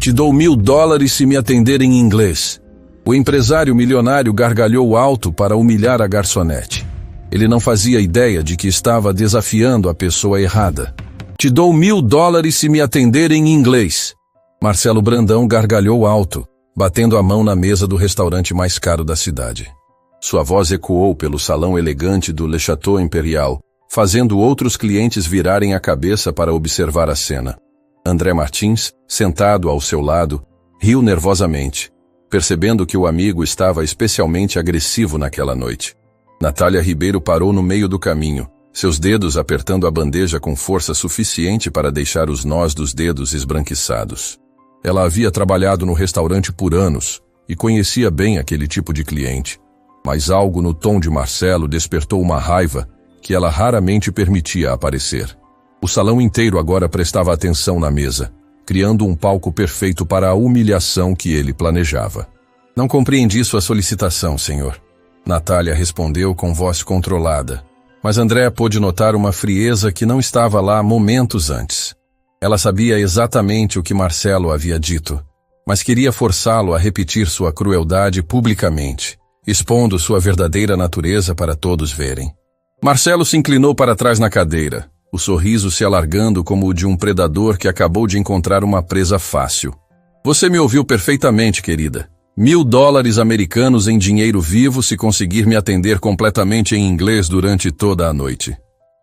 Te dou $1000 se me atender em inglês. O empresário milionário gargalhou alto para humilhar a garçonete. Ele não fazia ideia de que estava desafiando a pessoa errada. Te dou $1000 se me atender em inglês. Marcelo Brandão gargalhou alto, batendo a mão na mesa do restaurante mais caro da cidade. Sua voz ecoou pelo salão elegante do Le Château Imperial, fazendo outros clientes virarem a cabeça para observar a cena. André Martins, sentado ao seu lado, riu nervosamente, percebendo que o amigo estava especialmente agressivo naquela noite. Natália Ribeiro parou no meio do caminho, seus dedos apertando a bandeja com força suficiente para deixar os nós dos dedos esbranquiçados. Ela havia trabalhado no restaurante por anos e conhecia bem aquele tipo de cliente, mas algo no tom de Marcelo despertou uma raiva que ela raramente permitia aparecer. O salão inteiro agora prestava atenção na mesa, criando um palco perfeito para a humilhação que ele planejava. Não compreendi sua solicitação, senhor. Natália respondeu com voz controlada, mas André pôde notar uma frieza que não estava lá momentos antes. Ela sabia exatamente o que Marcelo havia dito, mas queria forçá-lo a repetir sua crueldade publicamente, expondo sua verdadeira natureza para todos verem. Marcelo se inclinou para trás na cadeira, o sorriso se alargando como o de um predador que acabou de encontrar uma presa fácil. Você me ouviu perfeitamente, querida. $1000 americanos em dinheiro vivo se conseguir me atender completamente em inglês durante toda a noite.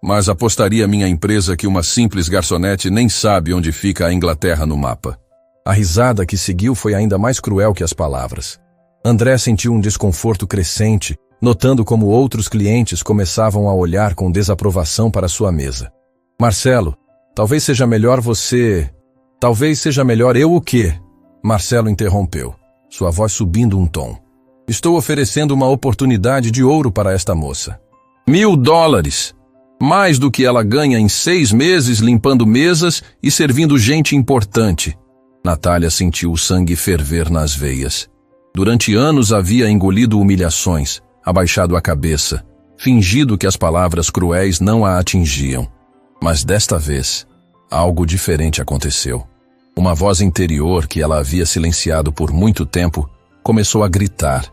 Mas apostaria minha empresa que uma simples garçonete nem sabe onde fica a Inglaterra no mapa. A risada que seguiu foi ainda mais cruel que as palavras. André sentiu um desconforto crescente, notando como outros clientes começavam a olhar com desaprovação para sua mesa. Marcelo, talvez seja melhor você... Talvez seja melhor eu o quê? Marcelo interrompeu, sua voz subindo um tom. Estou oferecendo uma oportunidade de ouro para esta moça. $1000! Mais do que ela ganha em 6 meses limpando mesas e servindo gente importante. Natália sentiu o sangue ferver nas veias. Durante anos havia engolido humilhações, abaixado a cabeça, fingido que as palavras cruéis não a atingiam. Mas desta vez, algo diferente aconteceu. Uma voz interior que ela havia silenciado por muito tempo começou a gritar,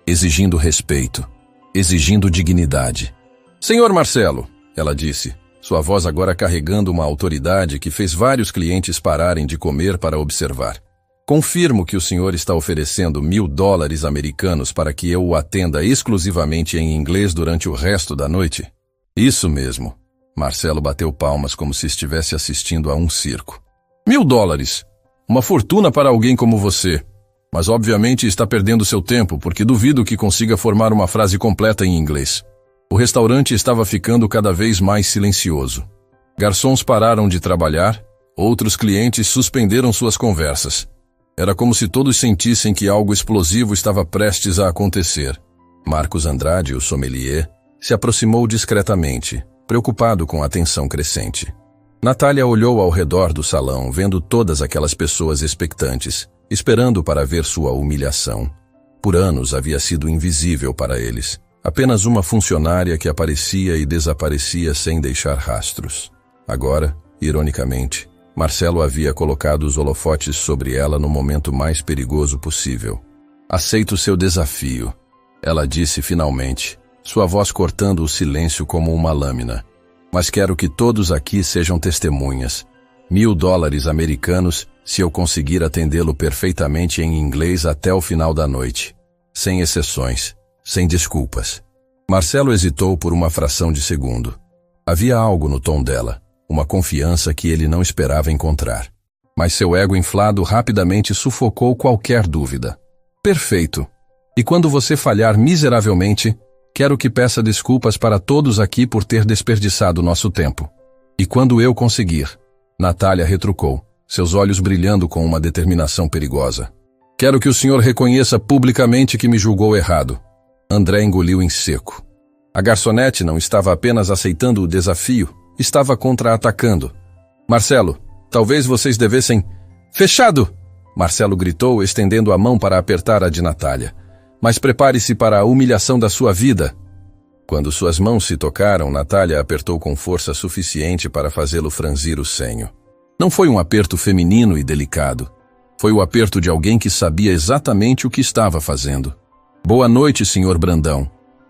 exigindo respeito, exigindo dignidade. Senhor Marcelo, ela disse, sua voz agora carregando uma autoridade que fez vários clientes pararem de comer para observar. Confirmo que o senhor está oferecendo $1000 americanos para que eu o atenda exclusivamente em inglês durante o resto da noite? Isso mesmo. Marcelo bateu palmas como se estivesse assistindo a um circo. $1000! Uma fortuna para alguém como você. Mas obviamente está perdendo seu tempo porque duvido que consiga formar uma frase completa em inglês. O restaurante estava ficando cada vez mais silencioso. Garçons pararam de trabalhar, outros clientes suspenderam suas conversas. Era como se todos sentissem que algo explosivo estava prestes a acontecer. Marcos Andrade, o sommelier, se aproximou discretamente, preocupado com a tensão crescente. Natália olhou ao redor do salão, vendo todas aquelas pessoas expectantes, esperando para ver sua humilhação. Por anos havia sido invisível para eles. Apenas uma funcionária que aparecia e desaparecia sem deixar rastros. Agora, ironicamente, Marcelo havia colocado os holofotes sobre ela no momento mais perigoso possível. Aceito seu desafio, ela disse finalmente, sua voz cortando o silêncio como uma lâmina. Mas quero que todos aqui sejam testemunhas. $1000 americanos se eu conseguir atendê-lo perfeitamente em inglês até o final da noite. Sem exceções. Sem desculpas. Marcelo hesitou por uma fração de segundo. Havia algo no tom dela, uma confiança que ele não esperava encontrar. Mas seu ego inflado rapidamente sufocou qualquer dúvida. Perfeito. E quando você falhar miseravelmente, quero que peça desculpas para todos aqui por ter desperdiçado nosso tempo. E quando eu conseguir, Natália retrucou, seus olhos brilhando com uma determinação perigosa. Quero que o senhor reconheça publicamente que me julgou errado. André engoliu em seco. A garçonete não estava apenas aceitando o desafio, estava contra-atacando. Marcelo, talvez vocês devessem... Fechado! Marcelo gritou, estendendo a mão para apertar a de Natália. Mas prepare-se para a humilhação da sua vida. Quando suas mãos se tocaram, Natália apertou com força suficiente para fazê-lo franzir o senho. Não foi um aperto feminino e delicado. Foi o aperto de alguém que sabia exatamente o que estava fazendo. Boa noite, Sr. Brandão,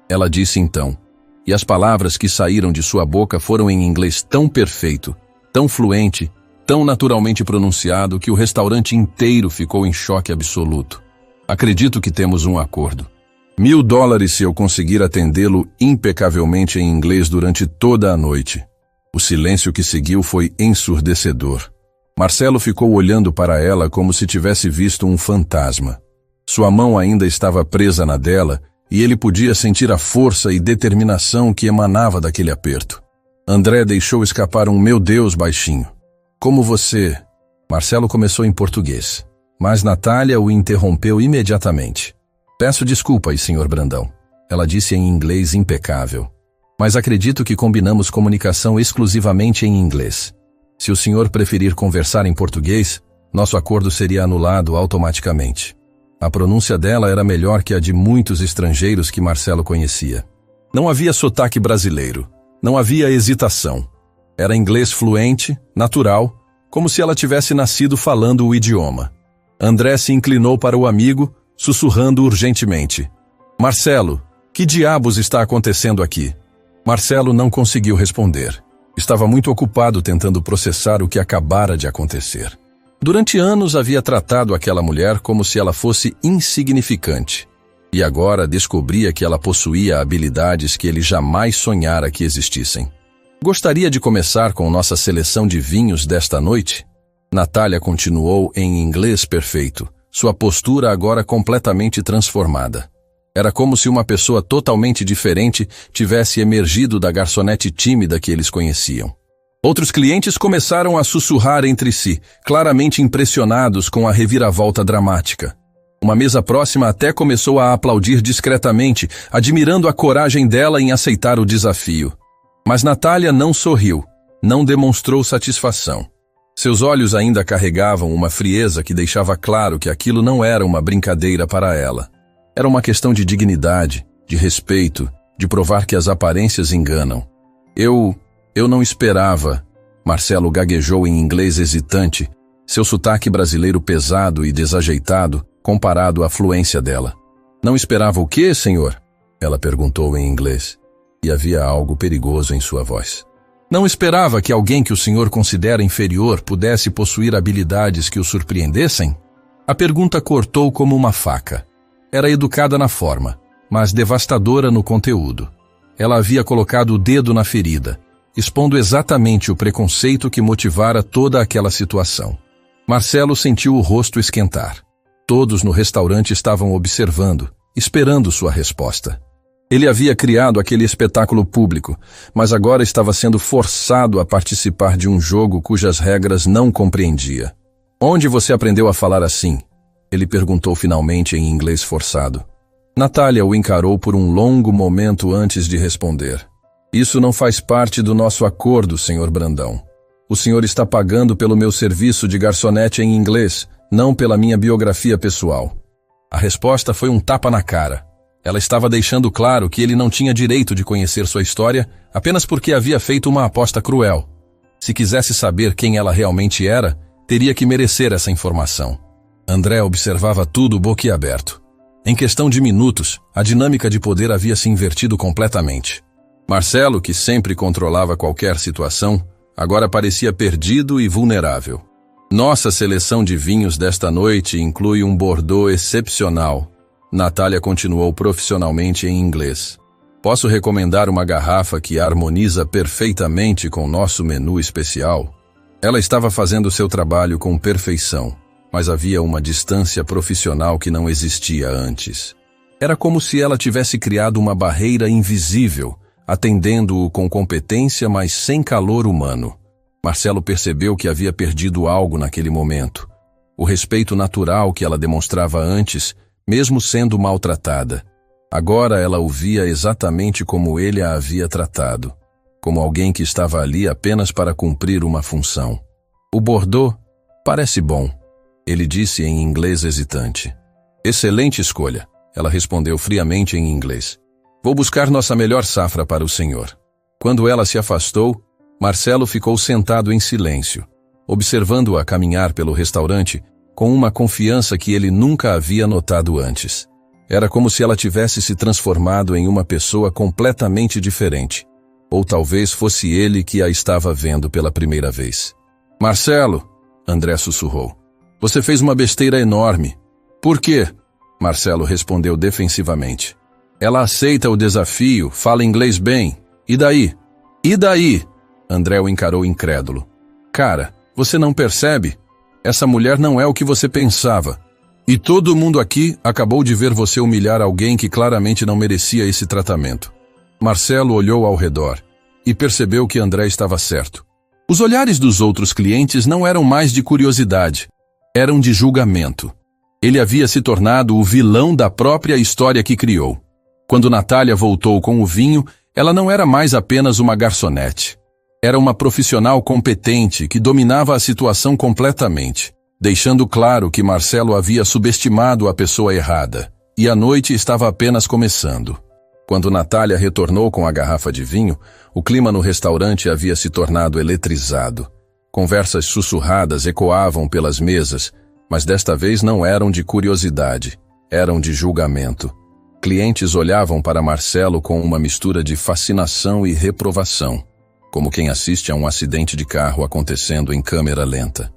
ela disse então. E as palavras que saíram de sua boca foram em inglês tão perfeito, tão fluente, tão naturalmente pronunciado que o restaurante inteiro ficou em choque absoluto. Acredito que temos um acordo. $1000 se eu conseguir atendê-lo impecavelmente em inglês durante toda a noite. O silêncio que seguiu foi ensurdecedor. Marcelo ficou olhando para ela como se tivesse visto um fantasma. Sua mão ainda estava presa na dela e ele podia sentir a força e determinação que emanava daquele aperto. André deixou escapar um "meu Deus" baixinho. Como você... Marcelo começou em português, mas Natália o interrompeu imediatamente. Peço desculpas, Sr. Brandão, ela disse em inglês impecável. Mas acredito que combinamos comunicação exclusivamente em inglês. Se o senhor preferir conversar em português, nosso acordo seria anulado automaticamente. A pronúncia dela era melhor que a de muitos estrangeiros que Marcelo conhecia. Não havia sotaque brasileiro, não havia hesitação. Era inglês fluente, natural, como se ela tivesse nascido falando o idioma. André se inclinou para o amigo, sussurrando urgentemente. Marcelo, que diabos está acontecendo aqui? Marcelo não conseguiu responder. Estava muito ocupado tentando processar o que acabara de acontecer. Durante anos havia tratado aquela mulher como se ela fosse insignificante. E agora descobria que ela possuía habilidades que ele jamais sonhara que existissem. Gostaria de começar com nossa seleção de vinhos desta noite? Natália continuou em inglês perfeito, sua postura agora completamente transformada. Era como se uma pessoa totalmente diferente tivesse emergido da garçonete tímida que eles conheciam. Outros clientes começaram a sussurrar entre si, claramente impressionados com a reviravolta dramática. Uma mesa próxima até começou a aplaudir discretamente, admirando a coragem dela em aceitar o desafio. Mas Natália não sorriu, não demonstrou satisfação. Seus olhos ainda carregavam uma frieza que deixava claro que aquilo não era uma brincadeira para ela. Era uma questão de dignidade, de respeito, de provar que as aparências enganam. Eu não esperava. Marcelo gaguejou em inglês hesitante, seu sotaque brasileiro pesado e desajeitado comparado à fluência dela. Não esperava o quê, senhor? Ela perguntou em inglês. E havia algo perigoso em sua voz. Não esperava que alguém que o senhor considera inferior pudesse possuir habilidades que o surpreendessem? A pergunta cortou como uma faca. Era educada na forma, mas devastadora no conteúdo. Ela havia colocado o dedo na ferida, expondo exatamente o preconceito que motivara toda aquela situação. Marcelo sentiu o rosto esquentar. Todos no restaurante estavam observando, esperando sua resposta. Ele havia criado aquele espetáculo público, mas agora estava sendo forçado a participar de um jogo cujas regras não compreendia. Onde você aprendeu a falar assim? Ele perguntou finalmente em inglês forçado. Natália o encarou por um longo momento antes de responder. Isso não faz parte do nosso acordo, Sr. Brandão. O senhor está pagando pelo meu serviço de garçonete em inglês, não pela minha biografia pessoal. A resposta foi um tapa na cara. Ela estava deixando claro que ele não tinha direito de conhecer sua história apenas porque havia feito uma aposta cruel. Se quisesse saber quem ela realmente era, teria que merecer essa informação. André observava tudo boquiaberto. Em questão de minutos, a dinâmica de poder havia se invertido completamente. Marcelo, que sempre controlava qualquer situação, agora parecia perdido e vulnerável. Nossa seleção de vinhos desta noite inclui um Bordeaux excepcional. Natália continuou profissionalmente em inglês. Posso recomendar uma garrafa que harmoniza perfeitamente com nosso menu especial? Ela estava fazendo seu trabalho com perfeição, mas havia uma distância profissional que não existia antes. Era como se ela tivesse criado uma barreira invisível, atendendo-o com competência, mas sem calor humano. Marcelo percebeu que havia perdido algo naquele momento. O respeito natural que ela demonstrava antes, mesmo sendo maltratada. Agora ela o via exatamente como ele a havia tratado, como alguém que estava ali apenas para cumprir uma função. O Bordeaux parece bom, ele disse em inglês hesitante. Excelente escolha, ela respondeu friamente em inglês. Vou buscar nossa melhor safra para o senhor. Quando ela se afastou, Marcelo ficou sentado em silêncio, observando-a caminhar pelo restaurante, com uma confiança que ele nunca havia notado antes. Era como se ela tivesse se transformado em uma pessoa completamente diferente. Ou talvez fosse ele que a estava vendo pela primeira vez. Marcelo, André sussurrou. Você fez uma besteira enorme. Por quê? Marcelo respondeu defensivamente. Ela aceita o desafio, fala inglês bem. E daí? E daí? André o encarou incrédulo. Cara, você não percebe? Essa mulher não é o que você pensava. E todo mundo aqui acabou de ver você humilhar alguém que claramente não merecia esse tratamento. Marcelo olhou ao redor e percebeu que André estava certo. Os olhares dos outros clientes não eram mais de curiosidade, eram de julgamento. Ele havia se tornado o vilão da própria história que criou. Quando Natália voltou com o vinho, ela não era mais apenas uma garçonete. Era uma profissional competente que dominava a situação completamente, deixando claro que Marcelo havia subestimado a pessoa errada, e a noite estava apenas começando. Quando Natália retornou com a garrafa de vinho, o clima no restaurante havia se tornado eletrizado. Conversas sussurradas ecoavam pelas mesas, mas desta vez não eram de curiosidade, eram de julgamento. Clientes olhavam para Marcelo com uma mistura de fascinação e reprovação, como quem assiste a um acidente de carro acontecendo em câmera lenta.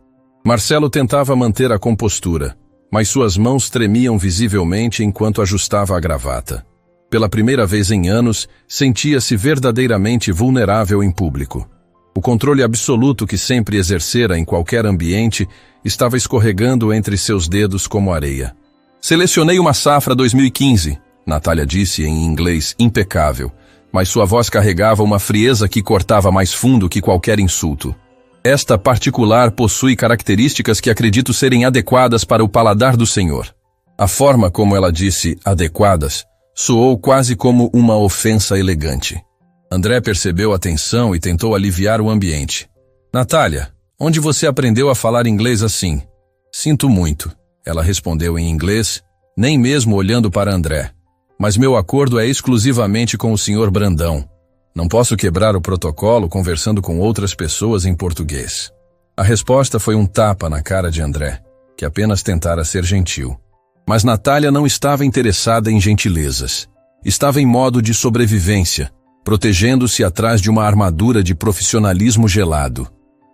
Marcelo tentava manter a compostura, mas suas mãos tremiam visivelmente enquanto ajustava a gravata. Pela primeira vez em anos, sentia-se verdadeiramente vulnerável em público. O controle absoluto que sempre exercera em qualquer ambiente estava escorregando entre seus dedos como areia. Selecionei uma safra 2015, Natália disse em inglês impecável, mas sua voz carregava uma frieza que cortava mais fundo que qualquer insulto. Esta particular possui características que acredito serem adequadas para o paladar do Senhor. A forma como ela disse adequadas soou quase como uma ofensa elegante. André percebeu a tensão e tentou aliviar o ambiente. Natália, onde você aprendeu a falar inglês assim? Sinto muito, ela respondeu em inglês, nem mesmo olhando para André. Mas meu acordo é exclusivamente com o Sr. Brandão. Não posso quebrar o protocolo conversando com outras pessoas em português. A resposta foi um tapa na cara de André, que apenas tentara ser gentil. Mas Natália não estava interessada em gentilezas. Estava em modo de sobrevivência, protegendo-se atrás de uma armadura de profissionalismo gelado.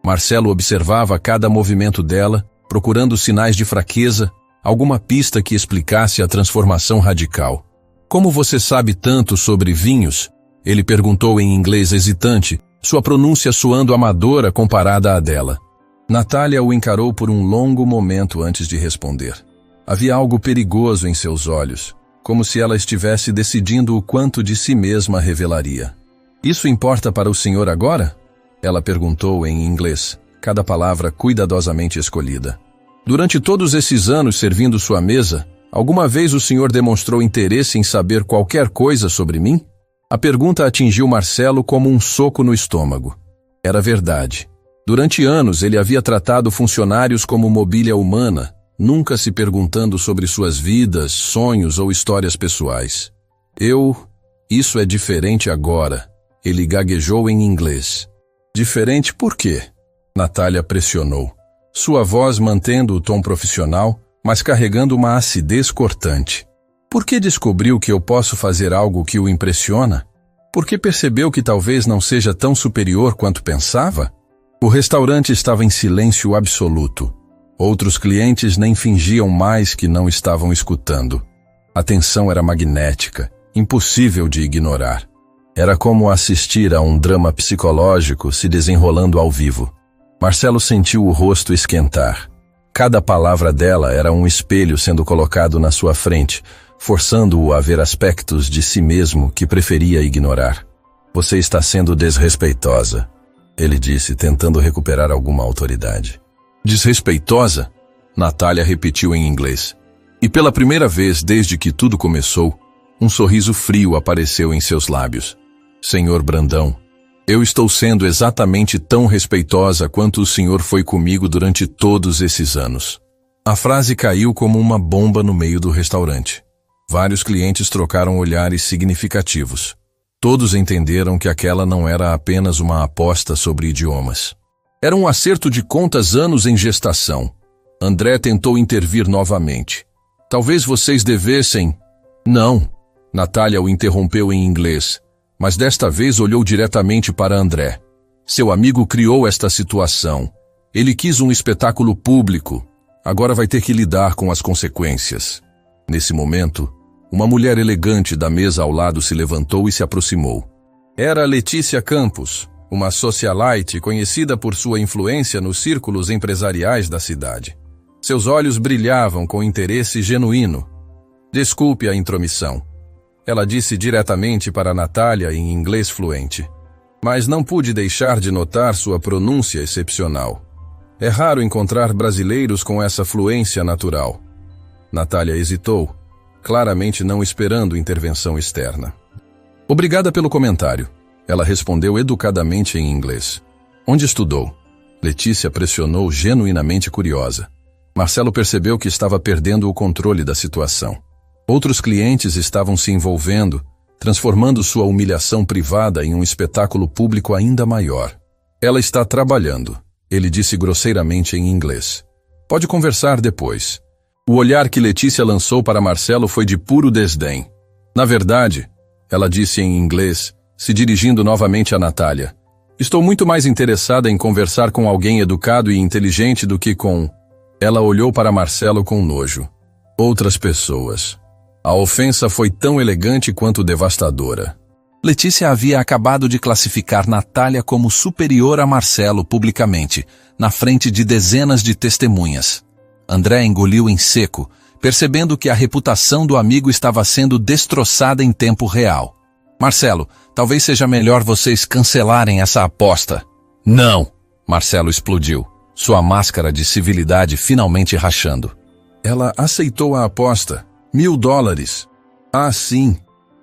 Marcelo observava cada movimento dela, procurando sinais de fraqueza, alguma pista que explicasse a transformação radical. Como você sabe tanto sobre vinhos? Ele perguntou em inglês hesitante, sua pronúncia soando amadora comparada à dela. Natália o encarou por um longo momento antes de responder. Havia algo perigoso em seus olhos, como se ela estivesse decidindo o quanto de si mesma revelaria. Isso importa para o senhor agora? Ela perguntou em inglês, cada palavra cuidadosamente escolhida. Durante todos esses anos servindo sua mesa, alguma vez o senhor demonstrou interesse em saber qualquer coisa sobre mim? A pergunta atingiu Marcelo como um soco no estômago. Era verdade. Durante anos ele havia tratado funcionários como mobília humana, nunca se perguntando sobre suas vidas, sonhos ou histórias pessoais. Isso é diferente agora. Ele gaguejou em inglês. Diferente por quê? Natália pressionou. Sua voz mantendo o tom profissional, mas carregando uma acidez cortante. Por que descobriu que eu posso fazer algo que o impressiona? Por que percebeu que talvez não seja tão superior quanto pensava? O restaurante estava em silêncio absoluto. Outros clientes nem fingiam mais que não estavam escutando. A tensão era magnética, impossível de ignorar. Era como assistir a um drama psicológico se desenrolando ao vivo. Marcelo sentiu o rosto esquentar. Cada palavra dela era um espelho sendo colocado na sua frente, forçando-o a ver aspectos de si mesmo que preferia ignorar. Você está sendo desrespeitosa, ele disse, tentando recuperar alguma autoridade. Desrespeitosa? Natália repetiu em inglês. E pela primeira vez desde que tudo começou, um sorriso frio apareceu em seus lábios. Senhor Brandão, eu estou sendo exatamente tão respeitosa quanto o senhor foi comigo durante todos esses anos. A frase caiu como uma bomba no meio do restaurante. Vários clientes trocaram olhares significativos. Todos entenderam que aquela não era apenas uma aposta sobre idiomas. Era um acerto de contas anos em gestação. André tentou intervir novamente. Talvez vocês devessem... Não. Natália o interrompeu em inglês, mas desta vez olhou diretamente para André. Seu amigo criou esta situação. Ele quis um espetáculo público. Agora vai ter que lidar com as consequências. Nesse momento, uma mulher elegante da mesa ao lado se levantou e se aproximou. Era Letícia Campos, uma socialite conhecida por sua influência nos círculos empresariais da cidade. Seus olhos brilhavam com interesse genuíno. Desculpe a intromissão. Ela disse diretamente para Natália em inglês fluente. Mas não pude deixar de notar sua pronúncia excepcional. É raro encontrar brasileiros com essa fluência natural. Natália hesitou, claramente não esperando intervenção externa. Obrigada pelo comentário. Ela respondeu educadamente em inglês. Onde estudou? Letícia pressionou, genuinamente curiosa. Marcelo percebeu que estava perdendo o controle da situação. Outros clientes estavam se envolvendo, transformando sua humilhação privada em um espetáculo público ainda maior. Ela está trabalhando, ele disse grosseiramente em inglês. Pode conversar depois. O olhar que Letícia lançou para Marcelo foi de puro desdém. Na verdade, ela disse em inglês, se dirigindo novamente a Natália, estou muito mais interessada em conversar com alguém educado e inteligente do que com... Ela olhou para Marcelo com nojo. Outras pessoas. A ofensa foi tão elegante quanto devastadora. Letícia havia acabado de classificar Natália como superior a Marcelo publicamente, na frente de dezenas de testemunhas. André engoliu em seco, percebendo que a reputação do amigo estava sendo destroçada em tempo real. Marcelo, talvez seja melhor vocês cancelarem essa aposta. Não! Marcelo explodiu, sua máscara de civilidade finalmente rachando. Ela aceitou a aposta. $1.000. Ah, sim,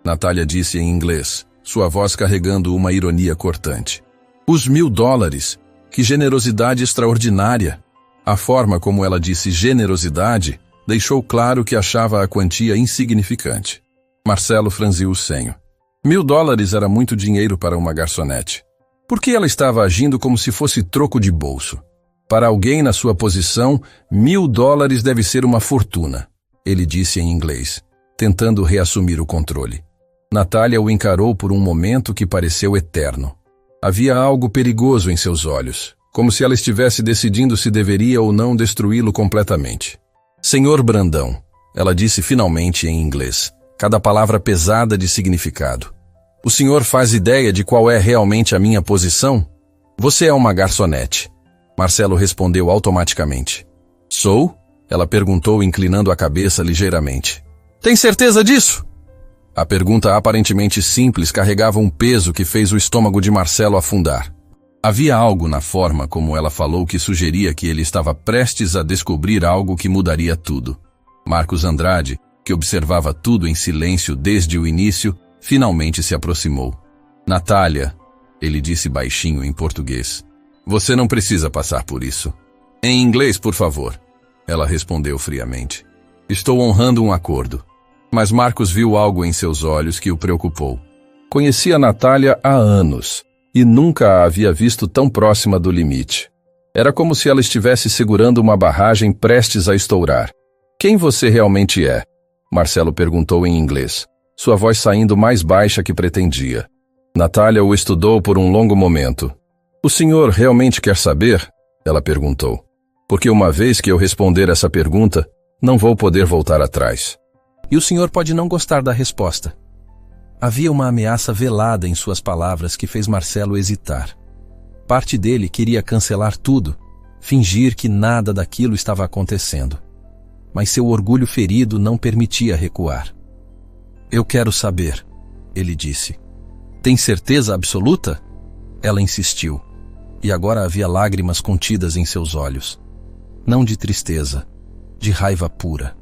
Natália disse em inglês, sua voz carregando uma ironia cortante. Os $1.000. Que generosidade extraordinária! A forma como ela disse generosidade deixou claro que achava a quantia insignificante. Marcelo franziu o senho. $1.000 era muito dinheiro para uma garçonete. Por que ela estava agindo como se fosse troco de bolso? Para alguém na sua posição, $1.000 deve ser uma fortuna, ele disse em inglês, tentando reassumir o controle. Natália o encarou por um momento que pareceu eterno. Havia algo perigoso em seus olhos, como se ela estivesse decidindo se deveria ou não destruí-lo completamente. Senhor Brandão, ela disse finalmente em inglês, cada palavra pesada de significado. O senhor faz ideia de qual é realmente a minha posição? Você é uma garçonete. Marcelo respondeu automaticamente. Sou? Ela perguntou, inclinando a cabeça ligeiramente. Tem certeza disso? A pergunta aparentemente simples carregava um peso que fez o estômago de Marcelo afundar. Havia algo na forma como ela falou que sugeria que ele estava prestes a descobrir algo que mudaria tudo. Marcos Andrade, que observava tudo em silêncio desde o início, finalmente se aproximou. Natália, ele disse baixinho em português. Você não precisa passar por isso. Em inglês, por favor. Ela respondeu friamente. Estou honrando um acordo. Mas Marcos viu algo em seus olhos que o preocupou. Conhecia Natália há anos e nunca a havia visto tão próxima do limite. Era como se ela estivesse segurando uma barragem prestes a estourar. Quem você realmente é? Marcelo perguntou em inglês, sua voz saindo mais baixa que pretendia. Natália o estudou por um longo momento. O senhor realmente quer saber? Ela perguntou. Porque uma vez que eu responder essa pergunta, não vou poder voltar atrás. E o senhor pode não gostar da resposta. Havia uma ameaça velada em suas palavras que fez Marcelo hesitar. Parte dele queria cancelar tudo, fingir que nada daquilo estava acontecendo. Mas seu orgulho ferido não permitia recuar. Eu quero saber, ele disse. Tem certeza absoluta? Ela insistiu, e agora havia lágrimas contidas em seus olhos. Não de tristeza, de raiva pura.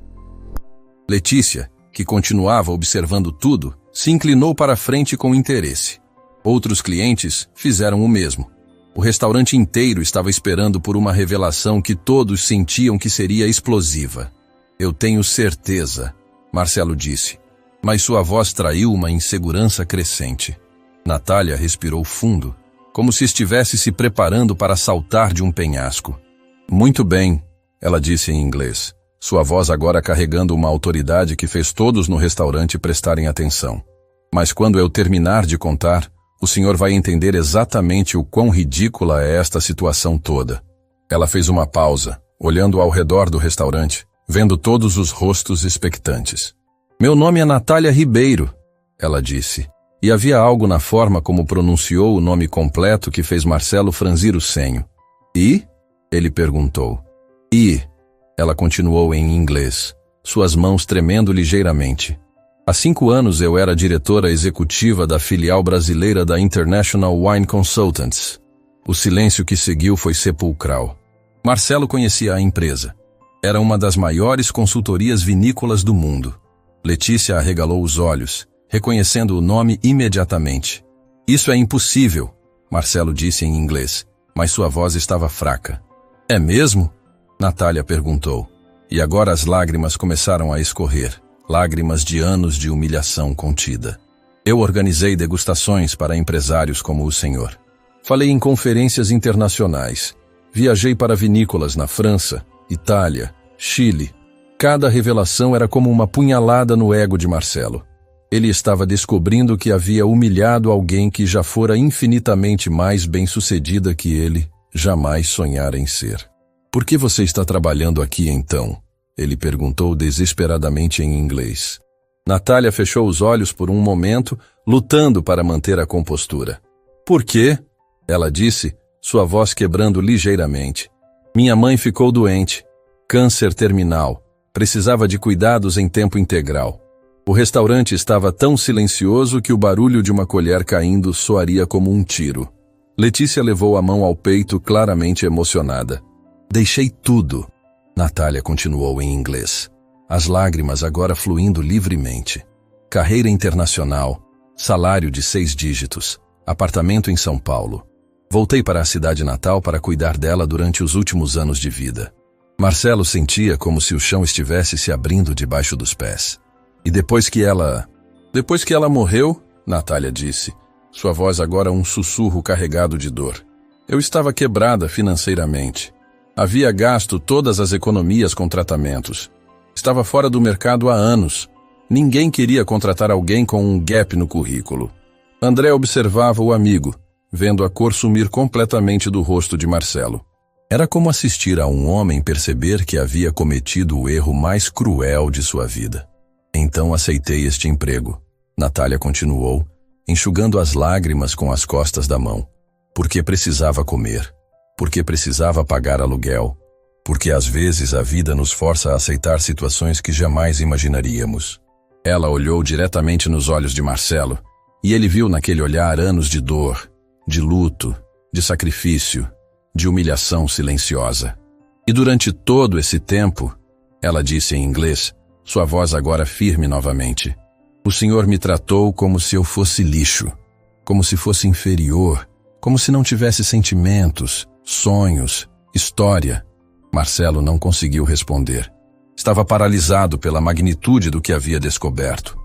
Letícia, que continuava observando tudo, se inclinou para a frente com interesse. Outros clientes fizeram o mesmo. O restaurante inteiro estava esperando por uma revelação que todos sentiam que seria explosiva. Eu tenho certeza, Marcelo disse, mas sua voz traiu uma insegurança crescente. Natália respirou fundo, como se estivesse se preparando para saltar de um penhasco. Muito bem, ela disse em inglês, sua voz agora carregando uma autoridade que fez todos no restaurante prestarem atenção. Mas quando eu terminar de contar, o senhor vai entender exatamente o quão ridícula é esta situação toda. Ela fez uma pausa, olhando ao redor do restaurante, vendo todos os rostos expectantes. Meu nome é Natália Ribeiro, ela disse, e havia algo na forma como pronunciou o nome completo que fez Marcelo franzir o senho. E? Ele perguntou. E? Ela continuou em inglês, suas mãos tremendo ligeiramente. Há 5 anos eu era diretora executiva da filial brasileira da International Wine Consultants. O silêncio que seguiu foi sepulcral. Marcelo conhecia a empresa. Era uma das maiores consultorias vinícolas do mundo. Letícia arregalou os olhos, reconhecendo o nome imediatamente. Isso é impossível, Marcelo disse em inglês, mas sua voz estava fraca. É mesmo? Natália perguntou. E agora as lágrimas começaram a escorrer, lágrimas de anos de humilhação contida. Eu organizei degustações para empresários como o senhor. Falei em conferências internacionais. Viajei para vinícolas na França, Itália, Chile. Cada revelação era como uma punhalada no ego de Marcelo. Ele estava descobrindo que havia humilhado alguém que já fora infinitamente mais bem-sucedida que ele jamais sonhara em ser. Por que você está trabalhando aqui então? Ele perguntou desesperadamente em inglês. Natália fechou os olhos por um momento, lutando para manter a compostura. Por quê? Ela disse, sua voz quebrando ligeiramente. Minha mãe ficou doente. Câncer terminal. Precisava de cuidados em tempo integral. O restaurante estava tão silencioso que o barulho de uma colher caindo soaria como um tiro. Letícia levou a mão ao peito, claramente emocionada. Deixei tudo. Natália continuou em inglês. As lágrimas agora fluindo livremente. Carreira internacional, salário de 6 dígitos, apartamento em São Paulo. Voltei para a cidade natal para cuidar dela durante os últimos anos de vida. Marcelo sentia como se o chão estivesse se abrindo debaixo dos pés. E depois que ela morreu, Natália disse, sua voz agora um sussurro carregado de dor. Eu estava quebrada financeiramente. Havia gasto todas as economias com tratamentos. Estava fora do mercado há anos. Ninguém queria contratar alguém com um gap no currículo. André observava o amigo, vendo a cor sumir completamente do rosto de Marcelo. Era como assistir a um homem perceber que havia cometido o erro mais cruel de sua vida. Então aceitei este emprego. Natália continuou, enxugando as lágrimas com as costas da mão. Porque precisava comer. Porque precisava pagar aluguel. Porque às vezes a vida nos força a aceitar situações que jamais imaginaríamos. Ela olhou diretamente nos olhos de Marcelo, e ele viu naquele olhar anos de dor, de luto, de sacrifício, de humilhação silenciosa. E durante todo esse tempo, ela disse em inglês, sua voz agora firme novamente, o senhor me tratou como se eu fosse lixo, como se fosse inferior, como se não tivesse sentimentos, sonhos, história. Marcelo não conseguiu responder. Estava paralisado pela magnitude do que havia descoberto.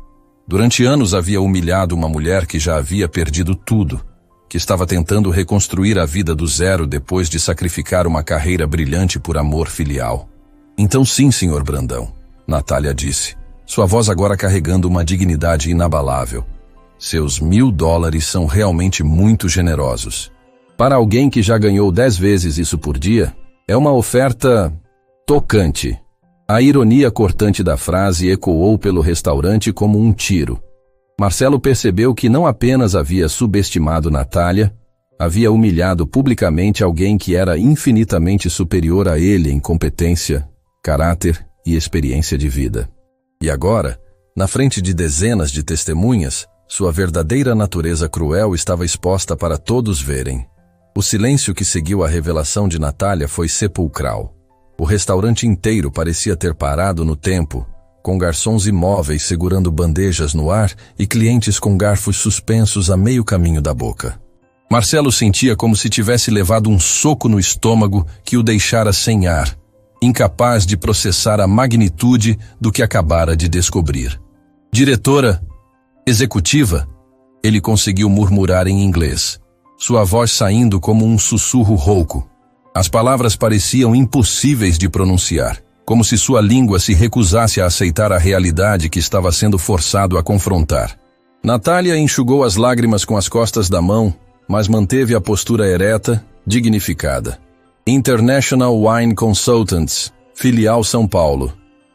Durante anos havia humilhado uma mulher que já havia perdido tudo, que estava tentando reconstruir a vida do zero depois de sacrificar uma carreira brilhante por amor filial. Então sim, senhor Brandão, Natália disse, sua voz agora carregando uma dignidade inabalável. Seus $1.000 são realmente muito generosos. Para alguém que já ganhou 10 vezes isso por dia, é uma oferta tocante. A ironia cortante da frase ecoou pelo restaurante como um tiro. Marcelo percebeu que não apenas havia subestimado Natália, havia humilhado publicamente alguém que era infinitamente superior a ele em competência, caráter e experiência de vida. E agora, na frente de dezenas de testemunhas, sua verdadeira natureza cruel estava exposta para todos verem. O silêncio que seguiu a revelação de Natália foi sepulcral. O restaurante inteiro parecia ter parado no tempo, com garçons imóveis segurando bandejas no ar e clientes com garfos suspensos a meio caminho da boca. Marcelo sentia como se tivesse levado um soco no estômago que o deixara sem ar, incapaz de processar a magnitude do que acabara de descobrir. Diretora executiva, ele conseguiu murmurar em inglês, sua voz saindo como um sussurro rouco. As palavras pareciam impossíveis de pronunciar, como se sua língua se recusasse a aceitar a realidade que estava sendo forçado a confrontar. Natália enxugou as lágrimas com as costas da mão, mas manteve a postura ereta, dignificada. International Wine Consultants, filial São Paulo.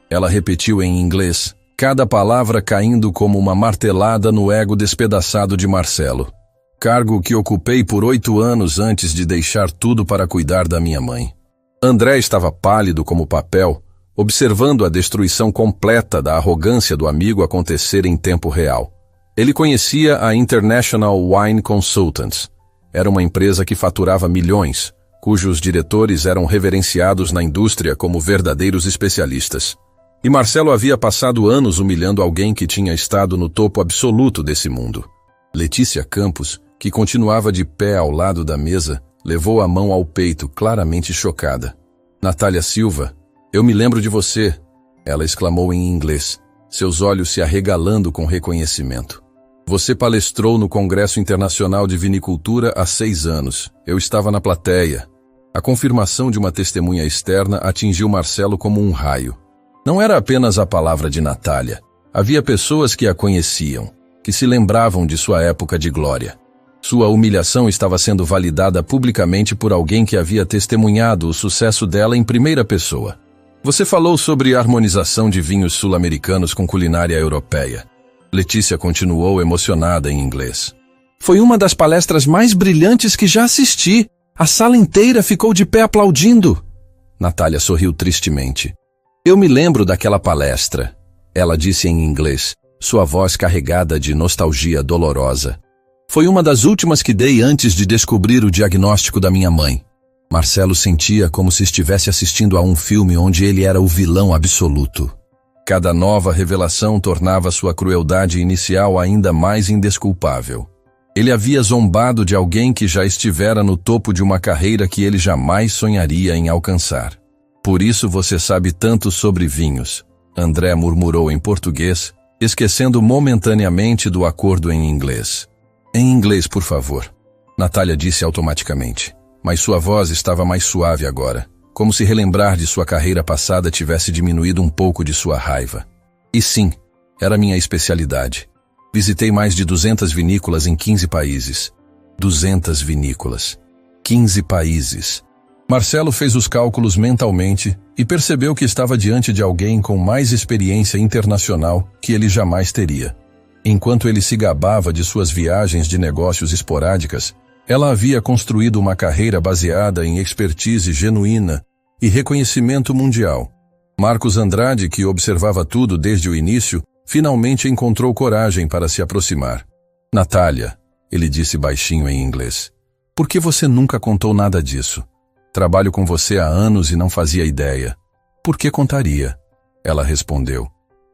Ela repetiu em inglês, cada palavra caindo como uma martelada no ego despedaçado de Marcelo. Cargo que ocupei por 8 anos antes de deixar tudo para cuidar da minha mãe. André estava pálido como papel, observando a destruição completa da arrogância do amigo acontecer em tempo real. Ele conhecia a International Wine Consultants. Era uma empresa que faturava milhões, cujos diretores eram reverenciados na indústria como verdadeiros especialistas. E Marcelo havia passado anos humilhando alguém que tinha estado no topo absoluto desse mundo. Letícia Campos, que continuava de pé ao lado da mesa, levou a mão ao peito, claramente chocada. Natália Silva, eu me lembro de você, ela exclamou em inglês, seus olhos se arregalando com reconhecimento. Você palestrou no Congresso Internacional de Vinicultura há 6 anos. Eu estava na plateia. A confirmação de uma testemunha externa atingiu Marcelo como um raio. Não era apenas a palavra de Natália. Havia pessoas que a conheciam, que se lembravam de sua época de glória. Sua humilhação estava sendo validada publicamente por alguém que havia testemunhado o sucesso dela em primeira pessoa. Você falou sobre harmonização de vinhos sul-americanos com culinária europeia. Letícia continuou emocionada em inglês. Foi uma das palestras mais brilhantes que já assisti. A sala inteira ficou de pé aplaudindo. Natália sorriu tristemente. Eu me lembro daquela palestra, ela disse em inglês, sua voz carregada de nostalgia dolorosa. Foi uma das últimas que dei antes de descobrir o diagnóstico da minha mãe. Marcelo sentia como se estivesse assistindo a um filme onde ele era o vilão absoluto. Cada nova revelação tornava sua crueldade inicial ainda mais indesculpável. Ele havia zombado de alguém que já estivera no topo de uma carreira que ele jamais sonharia em alcançar. Por isso você sabe tanto sobre vinhos, André murmurou em português, esquecendo momentaneamente do acordo em inglês. Em inglês, por favor, Natália disse automaticamente, mas sua voz estava mais suave agora. Como se relembrar de sua carreira passada tivesse diminuído um pouco de sua raiva. E sim, era minha especialidade. Visitei mais de 200 vinícolas em 15 países. 200 vinícolas. 15 países. Marcelo fez os cálculos mentalmente e percebeu que estava diante de alguém com mais experiência internacional que ele jamais teria. Enquanto ele se gabava de suas viagens de negócios esporádicas, ela havia construído uma carreira baseada em expertise genuína e reconhecimento mundial. Marcos Andrade, que observava tudo desde o início, finalmente encontrou coragem para se aproximar. Natália, ele disse baixinho em inglês, por que você nunca contou nada disso? Trabalho com você há anos e não fazia ideia. Por que contaria? Ela respondeu.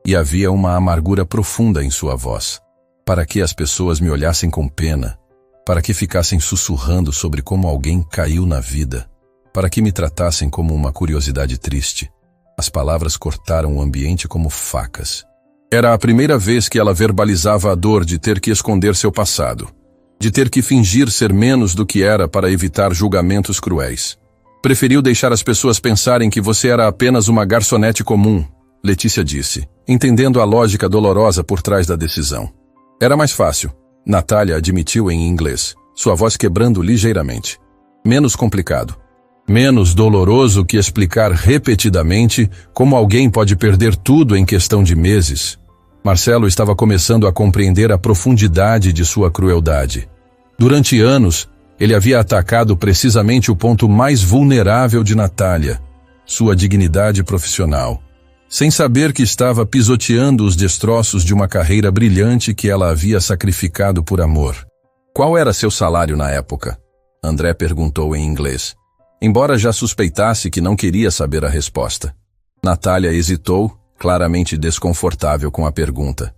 E havia uma amargura profunda em sua voz. Para que as pessoas me olhassem com pena? Para que ficassem sussurrando sobre como alguém caiu na vida? Para que me tratassem como uma curiosidade triste? As palavras cortaram o ambiente como facas. Era a primeira vez que ela verbalizava a dor de ter que esconder seu passado, de ter que fingir ser menos do que era para evitar julgamentos cruéis. Preferiu deixar as pessoas pensarem que você era apenas uma garçonete comum, Letícia disse, entendendo a lógica dolorosa por trás da decisão. Era mais fácil, Natália admitiu em inglês, sua voz quebrando ligeiramente. Menos complicado. Menos doloroso que explicar repetidamente como alguém pode perder tudo em questão de meses. Marcelo estava começando a compreender a profundidade de sua crueldade. Durante anos, ele havia atacado precisamente o ponto mais vulnerável de Natália, sua dignidade profissional, sem saber que estava pisoteando os destroços de uma carreira brilhante que ela havia sacrificado por amor. Qual era seu salário na época? André perguntou em inglês, embora já suspeitasse que não queria saber a resposta. Natália hesitou, claramente desconfortável com a pergunta.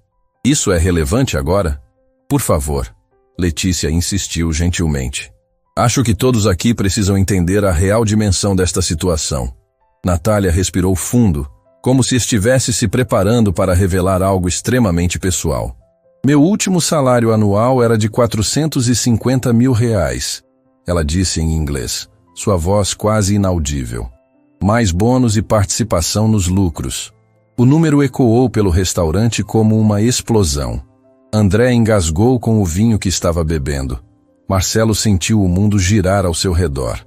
Isso é relevante agora? Por favor, Letícia insistiu gentilmente. Acho que todos aqui precisam entender a real dimensão desta situação. Natália respirou fundo, como se estivesse se preparando para revelar algo extremamente pessoal. Meu último salário anual era de R$450 mil, ela disse em inglês, sua voz quase inaudível. Mais bônus e participação nos lucros. O número ecoou pelo restaurante como uma explosão. André engasgou com o vinho que estava bebendo. Marcelo sentiu o mundo girar ao seu redor.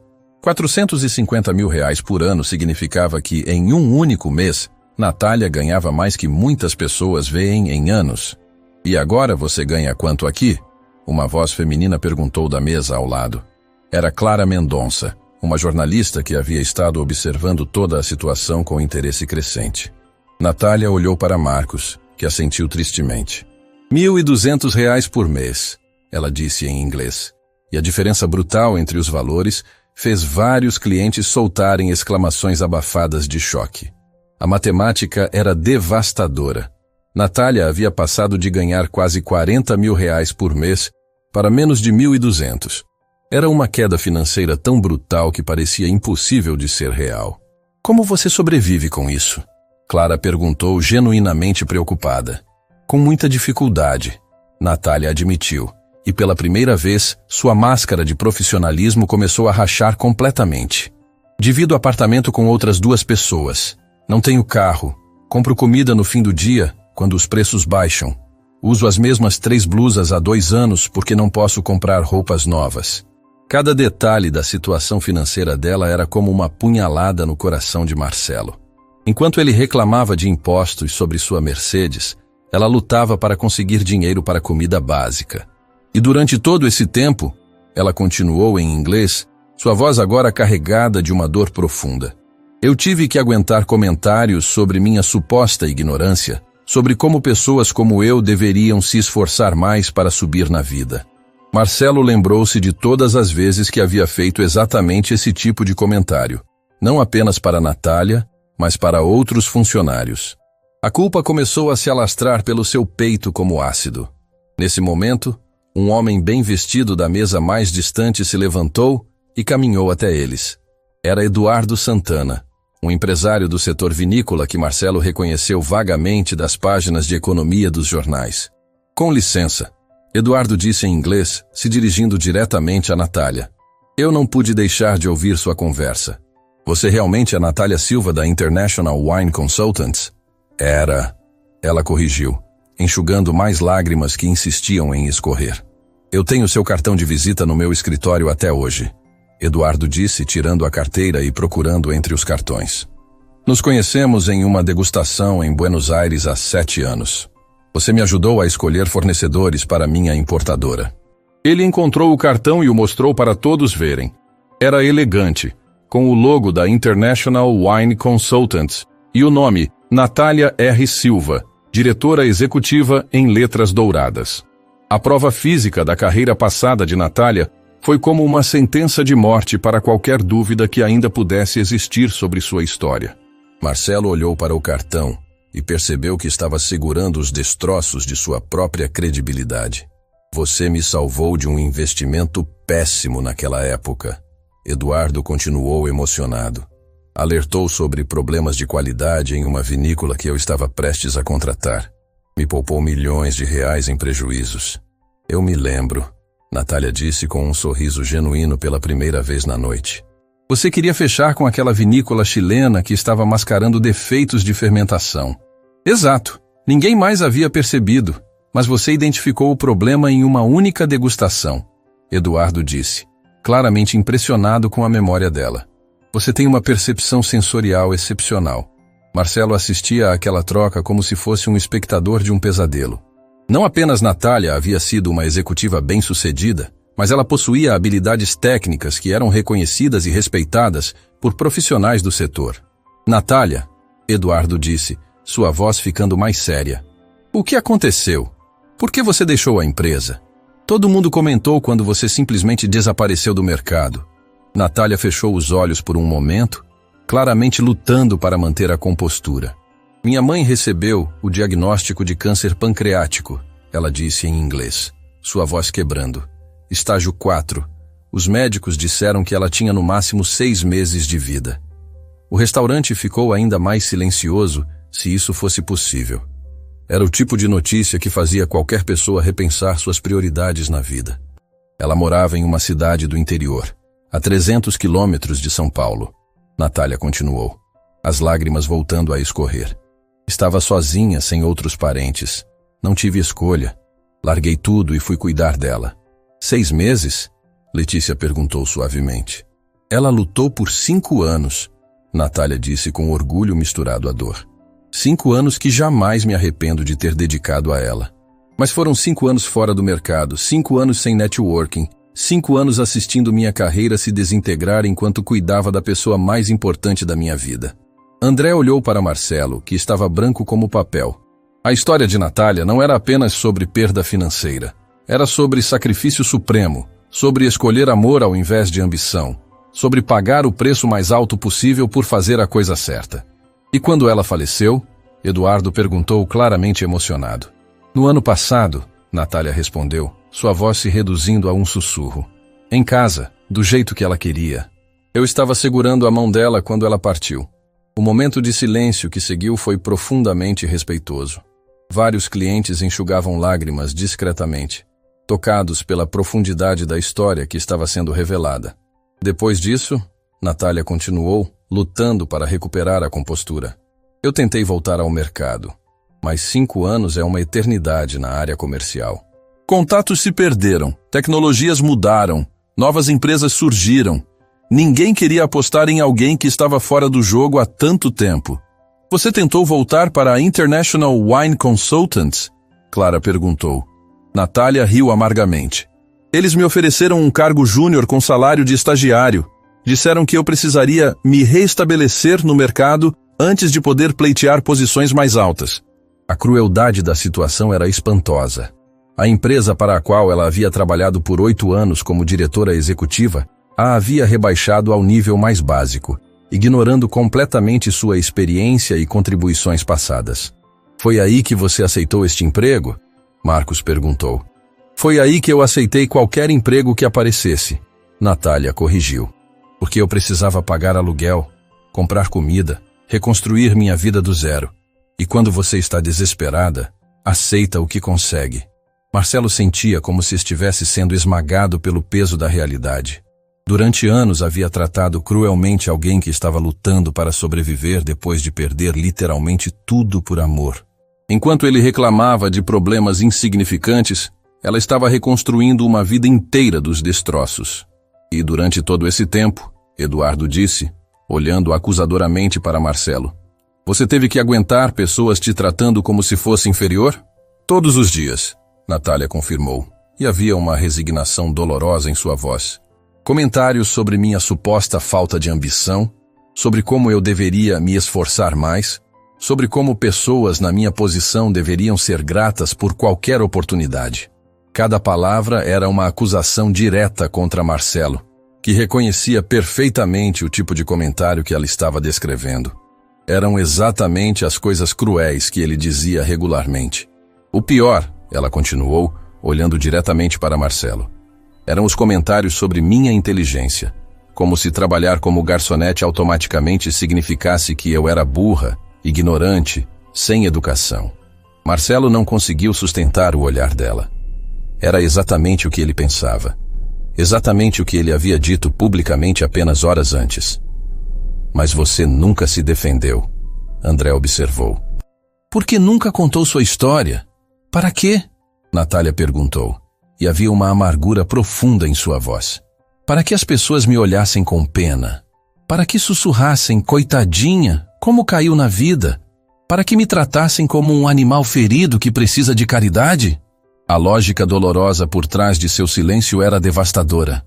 450 mil reais por ano significava que, em um único mês, Natália ganhava mais que muitas pessoas veem em anos. E agora você ganha quanto aqui? Uma voz feminina perguntou da mesa ao lado. Era Clara Mendonça, uma jornalista que havia estado observando toda a situação com interesse crescente. Natália olhou para Marcos, que assentiu tristemente. R$ 1.200 por mês, ela disse em inglês. E a diferença brutal entre os valores fez vários clientes soltarem exclamações abafadas de choque. A matemática era devastadora. Natália havia passado de ganhar quase R$ 40 mil por mês para menos de 1.200. Era uma queda financeira tão brutal que parecia impossível de ser real. Como você sobrevive com isso? Clara perguntou, genuinamente preocupada. Com muita dificuldade, Natália admitiu, e pela primeira vez, sua máscara de profissionalismo começou a rachar completamente. Divido apartamento com outras 2 pessoas. Não tenho carro. Compro comida no fim do dia, quando os preços baixam. Uso as mesmas 3 blusas há 2 anos porque não posso comprar roupas novas. Cada detalhe da situação financeira dela era como uma punhalada no coração de Marcelo. Enquanto ele reclamava de impostos sobre sua Mercedes, ela lutava para conseguir dinheiro para comida básica. E durante todo esse tempo, ela continuou em inglês, sua voz agora carregada de uma dor profunda. Eu tive que aguentar comentários sobre minha suposta ignorância, sobre como pessoas como eu deveriam se esforçar mais para subir na vida. Marcelo lembrou-se de todas as vezes que havia feito exatamente esse tipo de comentário, não apenas para Natália, mas para outros funcionários. A culpa começou a se alastrar pelo seu peito como ácido. Nesse momento, um homem bem vestido da mesa mais distante se levantou e caminhou até eles. Era Eduardo Santana, um empresário do setor vinícola que Marcelo reconheceu vagamente das páginas de economia dos jornais. Com licença, Eduardo disse em inglês, se dirigindo diretamente a Natália. Eu não pude deixar de ouvir sua conversa. Você realmente é Natália Silva da International Wine Consultants? Era. Ela corrigiu, enxugando mais lágrimas que insistiam em escorrer. Eu tenho seu cartão de visita no meu escritório até hoje. Eduardo disse, tirando a carteira e procurando entre os cartões. Nos conhecemos em uma degustação em Buenos Aires há 7 anos. Você me ajudou a escolher fornecedores para minha importadora. Ele encontrou o cartão e o mostrou para todos verem. Era elegante, com o logo da International Wine Consultants e o nome Natália R. Silva, diretora executiva em letras douradas. A prova física da carreira passada de Natália foi como uma sentença de morte para qualquer dúvida que ainda pudesse existir sobre sua história. Marcelo olhou para o cartão e percebeu que estava segurando os destroços de sua própria credibilidade. Você me salvou de um investimento péssimo naquela época. Eduardo continuou emocionado. Alertou sobre problemas de qualidade em uma vinícola que eu estava prestes a contratar. Me poupou milhões de reais em prejuízos. Eu me lembro, Natália disse com um sorriso genuíno pela primeira vez na noite. Você queria fechar com aquela vinícola chilena que estava mascarando defeitos de fermentação. Exato. Ninguém mais havia percebido, mas você identificou o problema em uma única degustação. Eduardo disse, claramente impressionado com a memória dela. Você tem uma percepção sensorial excepcional. Marcelo assistia àquela troca como se fosse um espectador de um pesadelo. Não apenas Natália havia sido uma executiva bem-sucedida, mas ela possuía habilidades técnicas que eram reconhecidas e respeitadas por profissionais do setor. Natália, Eduardo disse, sua voz ficando mais séria. O que aconteceu? Por que você deixou a empresa? Todo mundo comentou quando você simplesmente desapareceu do mercado. Natália fechou os olhos por um momento, claramente lutando para manter a compostura. Minha mãe recebeu o diagnóstico de câncer pancreático, ela disse em inglês, sua voz quebrando. Estágio 4. Os médicos disseram que ela tinha no máximo 6 meses de vida. O restaurante ficou ainda mais silencioso, se isso fosse possível. Era o tipo de notícia que fazia qualquer pessoa repensar suas prioridades na vida. Ela morava em uma cidade do interior, a 300 quilômetros de São Paulo. Natália continuou, as lágrimas voltando a escorrer. Estava sozinha, sem outros parentes. Não tive escolha. Larguei tudo e fui cuidar dela. 6 meses? Letícia perguntou suavemente. Ela lutou por 5 anos, Natália disse com orgulho misturado à dor. 5 anos que jamais me arrependo de ter dedicado a ela. Mas foram 5 anos fora do mercado, 5 anos sem networking, 5 anos assistindo minha carreira se desintegrar enquanto cuidava da pessoa mais importante da minha vida. André olhou para Marcelo, que estava branco como papel. A história de Natália não era apenas sobre perda financeira. Era sobre sacrifício supremo, sobre escolher amor ao invés de ambição, sobre pagar o preço mais alto possível por fazer a coisa certa. E quando ela faleceu, Eduardo perguntou claramente emocionado. No ano passado, Natália respondeu, sua voz se reduzindo a um sussurro. Em casa, do jeito que ela queria. Eu estava segurando a mão dela quando ela partiu. O momento de silêncio que seguiu foi profundamente respeitoso. Vários clientes enxugavam lágrimas discretamente, tocados pela profundidade da história que estava sendo revelada. Depois disso, Natália continuou, lutando para recuperar a compostura. Eu tentei voltar ao mercado, mas 5 anos é uma eternidade na área comercial. Contatos se perderam, tecnologias mudaram, novas empresas surgiram. Ninguém queria apostar em alguém que estava fora do jogo há tanto tempo. Você tentou voltar para a International Wine Consultants? Clara perguntou. Natália riu amargamente. Eles me ofereceram um cargo júnior com salário de estagiário. Disseram que eu precisaria me reestabelecer no mercado antes de poder pleitear posições mais altas. A crueldade da situação era espantosa. A empresa para a qual ela havia trabalhado por 8 anos como diretora executiva a havia rebaixado ao nível mais básico, ignorando completamente sua experiência e contribuições passadas. Foi aí que você aceitou este emprego? Marcos perguntou. Foi aí que eu aceitei qualquer emprego que aparecesse. Natália corrigiu. Porque eu precisava pagar aluguel, comprar comida, reconstruir minha vida do zero. E quando você está desesperada, aceita o que consegue. Marcelo sentia como se estivesse sendo esmagado pelo peso da realidade. Durante anos havia tratado cruelmente alguém que estava lutando para sobreviver depois de perder literalmente tudo por amor. Enquanto ele reclamava de problemas insignificantes, ela estava reconstruindo uma vida inteira dos destroços. E durante todo esse tempo, Eduardo disse, olhando acusadoramente para Marcelo, você teve que aguentar pessoas te tratando como se fosse inferior? Todos os dias, Natália confirmou, e havia uma resignação dolorosa em sua voz. Comentários sobre minha suposta falta de ambição, sobre como eu deveria me esforçar mais, sobre como pessoas na minha posição deveriam ser gratas por qualquer oportunidade. Cada palavra era uma acusação direta contra Marcelo, que reconhecia perfeitamente o tipo de comentário que ela estava descrevendo. Eram exatamente as coisas cruéis que ele dizia regularmente. O pior, ela continuou, olhando diretamente para Marcelo, eram os comentários sobre minha inteligência, como se trabalhar como garçonete automaticamente significasse que eu era burra, ignorante, sem educação. Marcelo não conseguiu sustentar o olhar dela. Era exatamente o que ele pensava. Exatamente o que ele havia dito publicamente apenas horas antes. Mas você nunca se defendeu, André observou. Por que nunca contou sua história? Para quê? Natália perguntou, e havia uma amargura profunda em sua voz. Para que as pessoas me olhassem com pena? Para que sussurrassem, coitadinha, como caiu na vida? Para que me tratassem como um animal ferido que precisa de caridade? A lógica dolorosa por trás de seu silêncio era devastadora.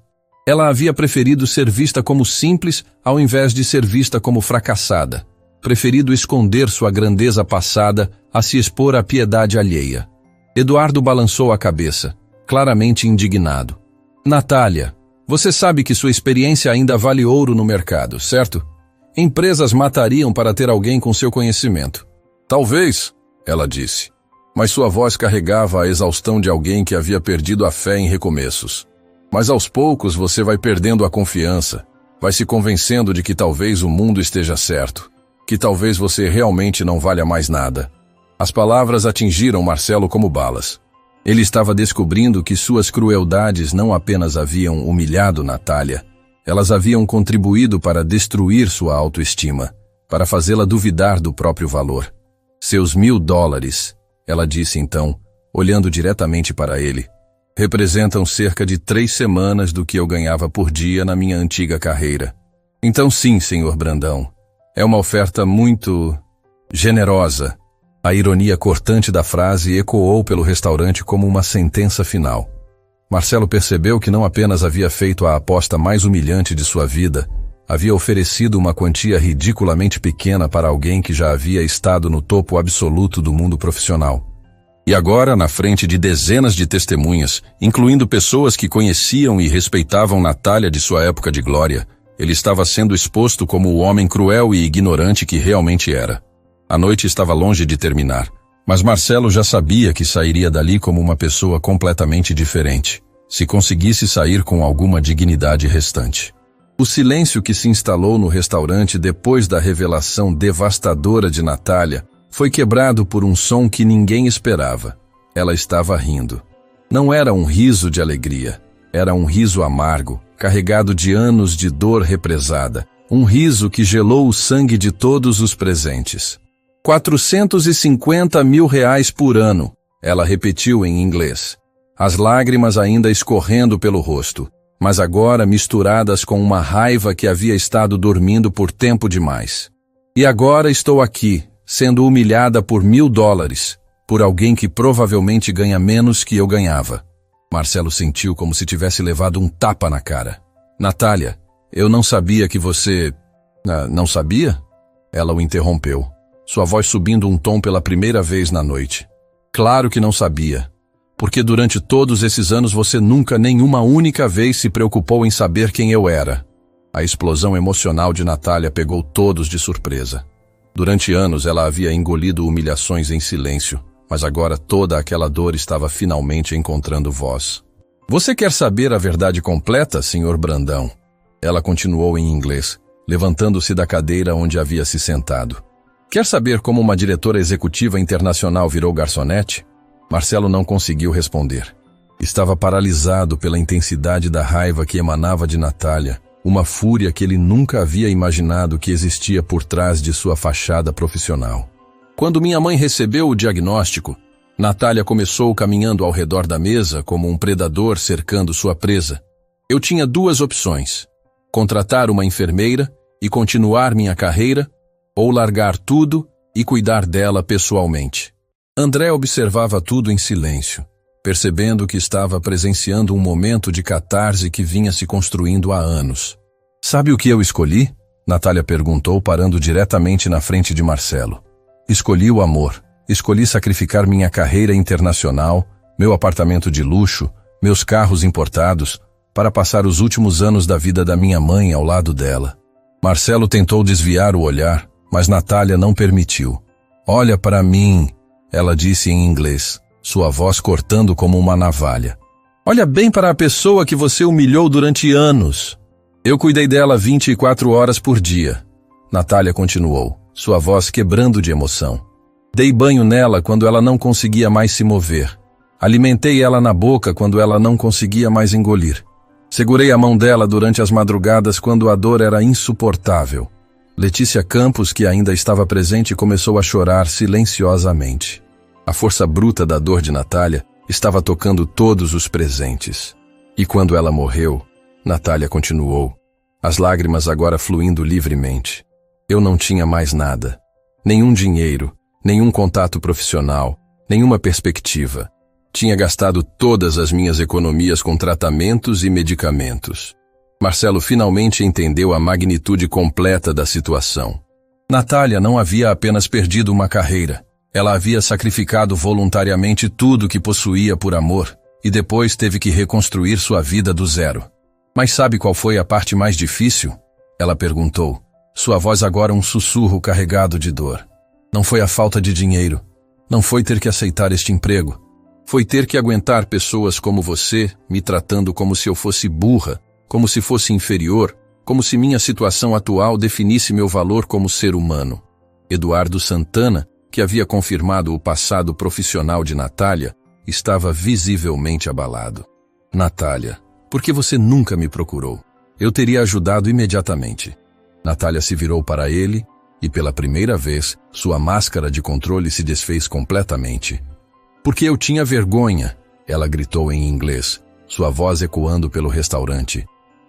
Ela havia preferido ser vista como simples ao invés de ser vista como fracassada. Preferido esconder sua grandeza passada a se expor à piedade alheia. Eduardo balançou a cabeça, claramente indignado. Natália, você sabe que sua experiência ainda vale ouro no mercado, certo? Empresas matariam para ter alguém com seu conhecimento. Talvez, ela disse. Mas sua voz carregava a exaustão de alguém que havia perdido a fé em recomeços. Mas aos poucos você vai perdendo a confiança, vai se convencendo de que talvez o mundo esteja certo, que talvez você realmente não valha mais nada. As palavras atingiram Marcelo como balas. Ele estava descobrindo que suas crueldades não apenas haviam humilhado Natália, Elas haviam contribuído para destruir sua autoestima, para fazê-la duvidar do próprio valor. Seus $1.000, ela disse então, olhando diretamente para ele, representam cerca de 3 semanas do que eu ganhava por dia na minha antiga carreira. Então sim, Sr. Brandão, é uma oferta muito generosa. A ironia cortante da frase ecoou pelo restaurante como uma sentença final. Marcelo percebeu que não apenas havia feito a aposta mais humilhante de sua vida, havia oferecido uma quantia ridiculamente pequena para alguém que já havia estado no topo absoluto do mundo profissional. E agora, na frente de dezenas de testemunhas, incluindo pessoas que conheciam e respeitavam Natália de sua época de glória, ele estava sendo exposto como o homem cruel e ignorante que realmente era. A noite estava longe de terminar, mas Marcelo já sabia que sairia dali como uma pessoa completamente diferente, se conseguisse sair com alguma dignidade restante. O silêncio que se instalou no restaurante depois da revelação devastadora de Natália foi quebrado por um som que ninguém esperava. Ela estava rindo. Não era um riso de alegria, era um riso amargo, carregado de anos de dor represada, um riso que gelou o sangue de todos os presentes. R$450 mil por ano, ela repetiu em inglês, as lágrimas ainda escorrendo pelo rosto, mas agora misturadas com uma raiva que havia estado dormindo por tempo demais. E agora estou aqui, sendo humilhada por $1.000, por alguém que provavelmente ganha menos que eu ganhava. Marcelo sentiu como se tivesse levado um tapa na cara. Natália, eu não sabia que você... não sabia? Ela o interrompeu, sua voz subindo um tom pela primeira vez na noite. Claro que não sabia, porque durante todos esses anos você nunca nenhuma única vez se preocupou em saber quem eu era. A explosão emocional de Natália pegou todos de surpresa. Durante anos ela havia engolido humilhações em silêncio, mas agora toda aquela dor estava finalmente encontrando voz. Você quer saber a verdade completa, Sr. Brandão? Ela continuou em inglês, levantando-se da cadeira onde havia se sentado. Quer saber como uma diretora executiva internacional virou garçonete? Marcelo não conseguiu responder. Estava paralisado pela intensidade da raiva que emanava de Natália, uma fúria que ele nunca havia imaginado que existia por trás de sua fachada profissional. Quando minha mãe recebeu o diagnóstico, Natália começou caminhando ao redor da mesa como um predador cercando sua presa. Eu tinha 2 opções: contratar uma enfermeira e continuar minha carreira, ou largar tudo e cuidar dela pessoalmente. André observava tudo em silêncio, percebendo que estava presenciando um momento de catarse que vinha se construindo há anos. Sabe o que eu escolhi? Natália perguntou, parando diretamente na frente de Marcelo. Escolhi o amor. Escolhi sacrificar minha carreira internacional, meu apartamento de luxo, meus carros importados, para passar os últimos anos da vida da minha mãe ao lado dela. Marcelo tentou desviar o olhar, mas Natália não permitiu. Olha para mim, ela disse em inglês, sua voz cortando como uma navalha. Olha bem para a pessoa que você humilhou durante anos. Eu cuidei dela 24 horas por dia. Natália continuou, sua voz quebrando de emoção. Dei banho nela quando ela não conseguia mais se mover. Alimentei ela na boca quando ela não conseguia mais engolir. Segurei a mão dela durante as madrugadas quando a dor era insuportável. Letícia Campos, que ainda estava presente, começou a chorar silenciosamente. A força bruta da dor de Natália estava tocando todos os presentes. E quando ela morreu, Natália continuou, as lágrimas agora fluindo livremente. Eu não tinha mais nada. Nenhum dinheiro, nenhum contato profissional, nenhuma perspectiva. Tinha gastado todas as minhas economias com tratamentos e medicamentos. Marcelo finalmente entendeu a magnitude completa da situação. Natália não havia apenas perdido uma carreira. Ela havia sacrificado voluntariamente tudo que possuía por amor e depois teve que reconstruir sua vida do zero. Mas sabe qual foi a parte mais difícil? Ela perguntou, sua voz agora um sussurro carregado de dor. Não foi a falta de dinheiro. Não foi ter que aceitar este emprego. Foi ter que aguentar pessoas como você me tratando como se eu fosse burra, como se fosse inferior, como se minha situação atual definisse meu valor como ser humano. Eduardo Santana, que havia confirmado o passado profissional de Natália, estava visivelmente abalado. Natália, por que você nunca me procurou? eu teria ajudado imediatamente. Natália se virou para ele e, pela primeira vez, sua máscara de controle se desfez completamente. Porque eu tinha vergonha, ela gritou em inglês, sua voz ecoando pelo restaurante.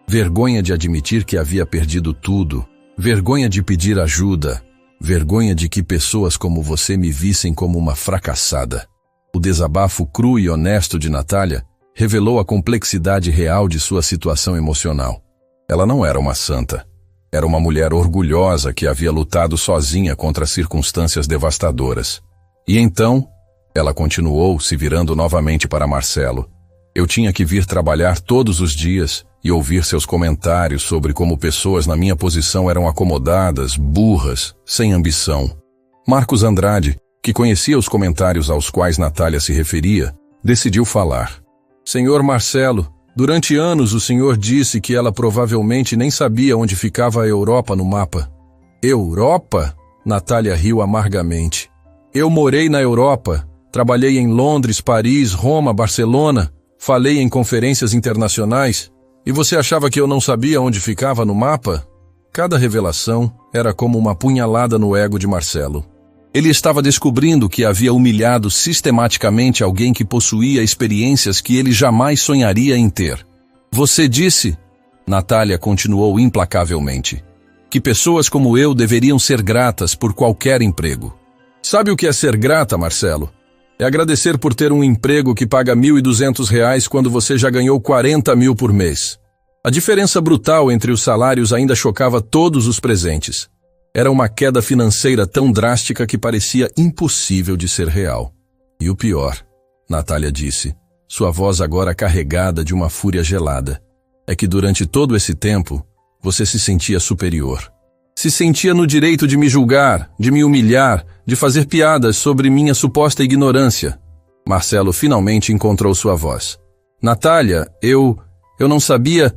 Vergonha de admitir que havia perdido tudo, vergonha de pedir ajuda, vergonha de que pessoas como você me vissem como uma fracassada. O desabafo cru e honesto de Natália revelou a complexidade real de sua situação emocional. Ela não era uma santa. Era uma mulher orgulhosa que havia lutado sozinha contra circunstâncias devastadoras. E então, ela continuou se virando novamente para Marcelo. Eu tinha que vir trabalhar todos os dias e ouvir seus comentários sobre como pessoas na minha posição eram acomodadas, burras, sem ambição. Marcos Andrade, que conhecia os comentários aos quais Natália se referia, decidiu falar. Senhor Marcelo, durante anos o senhor disse que ela provavelmente nem sabia onde ficava a Europa no mapa. Europa? Natália riu amargamente. Eu morei na Europa, trabalhei em Londres, Paris, Roma, Barcelona, falei em conferências internacionais, e você achava que eu não sabia onde ficava no mapa? Cada revelação era como uma punhalada no ego de Marcelo. Ele estava descobrindo que havia humilhado sistematicamente alguém que possuía experiências que ele jamais sonharia em ter. Você disse, Natália continuou implacavelmente, que pessoas como eu deveriam ser gratas por qualquer emprego. Sabe o que é ser grata, Marcelo? É agradecer por ter um emprego que paga R$1.200 quando você já ganhou 40 mil por mês. A diferença brutal entre os salários ainda chocava todos os presentes. Era uma queda financeira tão drástica que parecia impossível de ser real. E o pior, Natália disse, sua voz agora carregada de uma fúria gelada, é que durante todo esse tempo, você se sentia superior. Se sentia no direito de me julgar, de me humilhar, de fazer piadas sobre minha suposta ignorância. Marcelo finalmente encontrou sua voz. Natália, eu não sabia...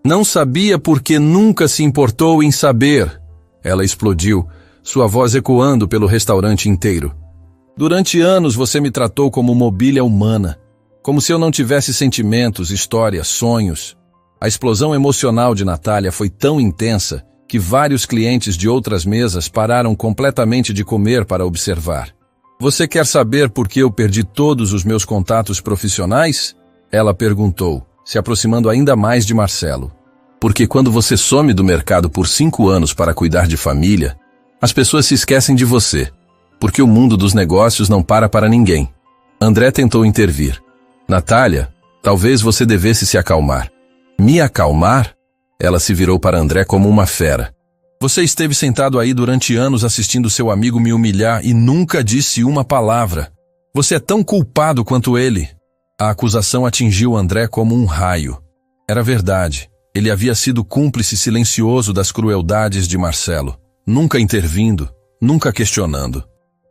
Não sabia porque nunca se importou em saber. Ela explodiu, sua voz ecoando pelo restaurante inteiro. Durante anos você me tratou como mobília humana, como se eu não tivesse sentimentos, histórias, sonhos. A explosão emocional de Natália foi tão intensa que vários clientes de outras mesas pararam completamente de comer para observar. Você quer saber por que eu perdi todos os meus contatos profissionais? Ela perguntou, se aproximando ainda mais de Marcelo. Porque quando você some do mercado por 5 anos para cuidar de família, as pessoas se esquecem de você. Porque o mundo dos negócios não para ninguém. André tentou intervir. Natália, talvez você devesse se acalmar. Me acalmar? Ela se virou para André como uma fera. Você esteve sentado aí durante anos assistindo seu amigo me humilhar e nunca disse uma palavra. Você é tão culpado quanto ele. A acusação atingiu André como um raio. Era verdade. Ele havia sido cúmplice silencioso das crueldades de Marcelo, nunca intervindo, nunca questionando.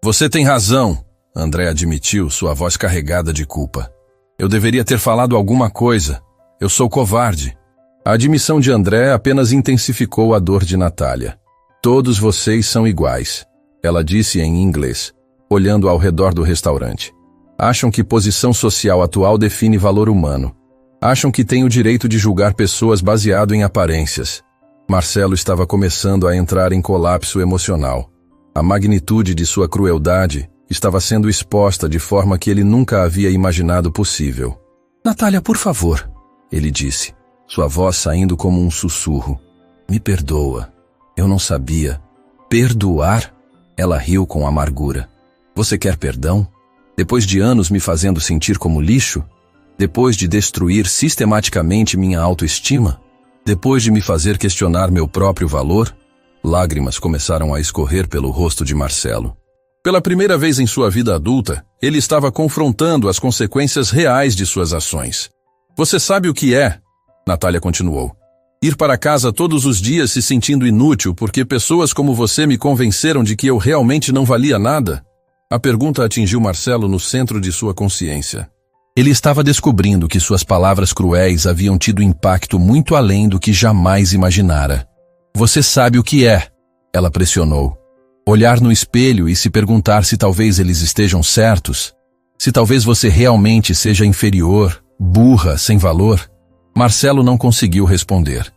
Você tem razão, André admitiu, sua voz carregada de culpa. Eu deveria ter falado alguma coisa. Eu sou covarde. A admissão de André apenas intensificou a dor de Natália. Todos vocês são iguais, ela disse em inglês, olhando ao redor do restaurante. Acham que posição social atual define valor humano. Acham que têm o direito de julgar pessoas baseado em aparências. Marcelo estava começando a entrar em colapso emocional. A magnitude de sua crueldade estava sendo exposta de forma que ele nunca havia imaginado possível. Natália, por favor, ele disse, sua voz saindo como um sussurro. Me perdoa. Eu não sabia. Perdoar? Ela riu com amargura. Você quer perdão? Depois de anos me fazendo sentir como lixo? Depois de destruir sistematicamente minha autoestima? Depois de me fazer questionar meu próprio valor? Lágrimas começaram a escorrer pelo rosto de Marcelo. Pela primeira vez em sua vida adulta, ele estava confrontando as consequências reais de suas ações. Você sabe o que é? Natália continuou. Ir para casa todos os dias se sentindo inútil porque pessoas como você me convenceram de que eu realmente não valia nada? A pergunta atingiu Marcelo no centro de sua consciência. Ele estava descobrindo que suas palavras cruéis haviam tido impacto muito além do que jamais imaginara. Você sabe o que é? Ela pressionou. Olhar no espelho e se perguntar se talvez eles estejam certos? Se talvez você realmente seja inferior, burra, sem valor? Marcelo não conseguiu responder.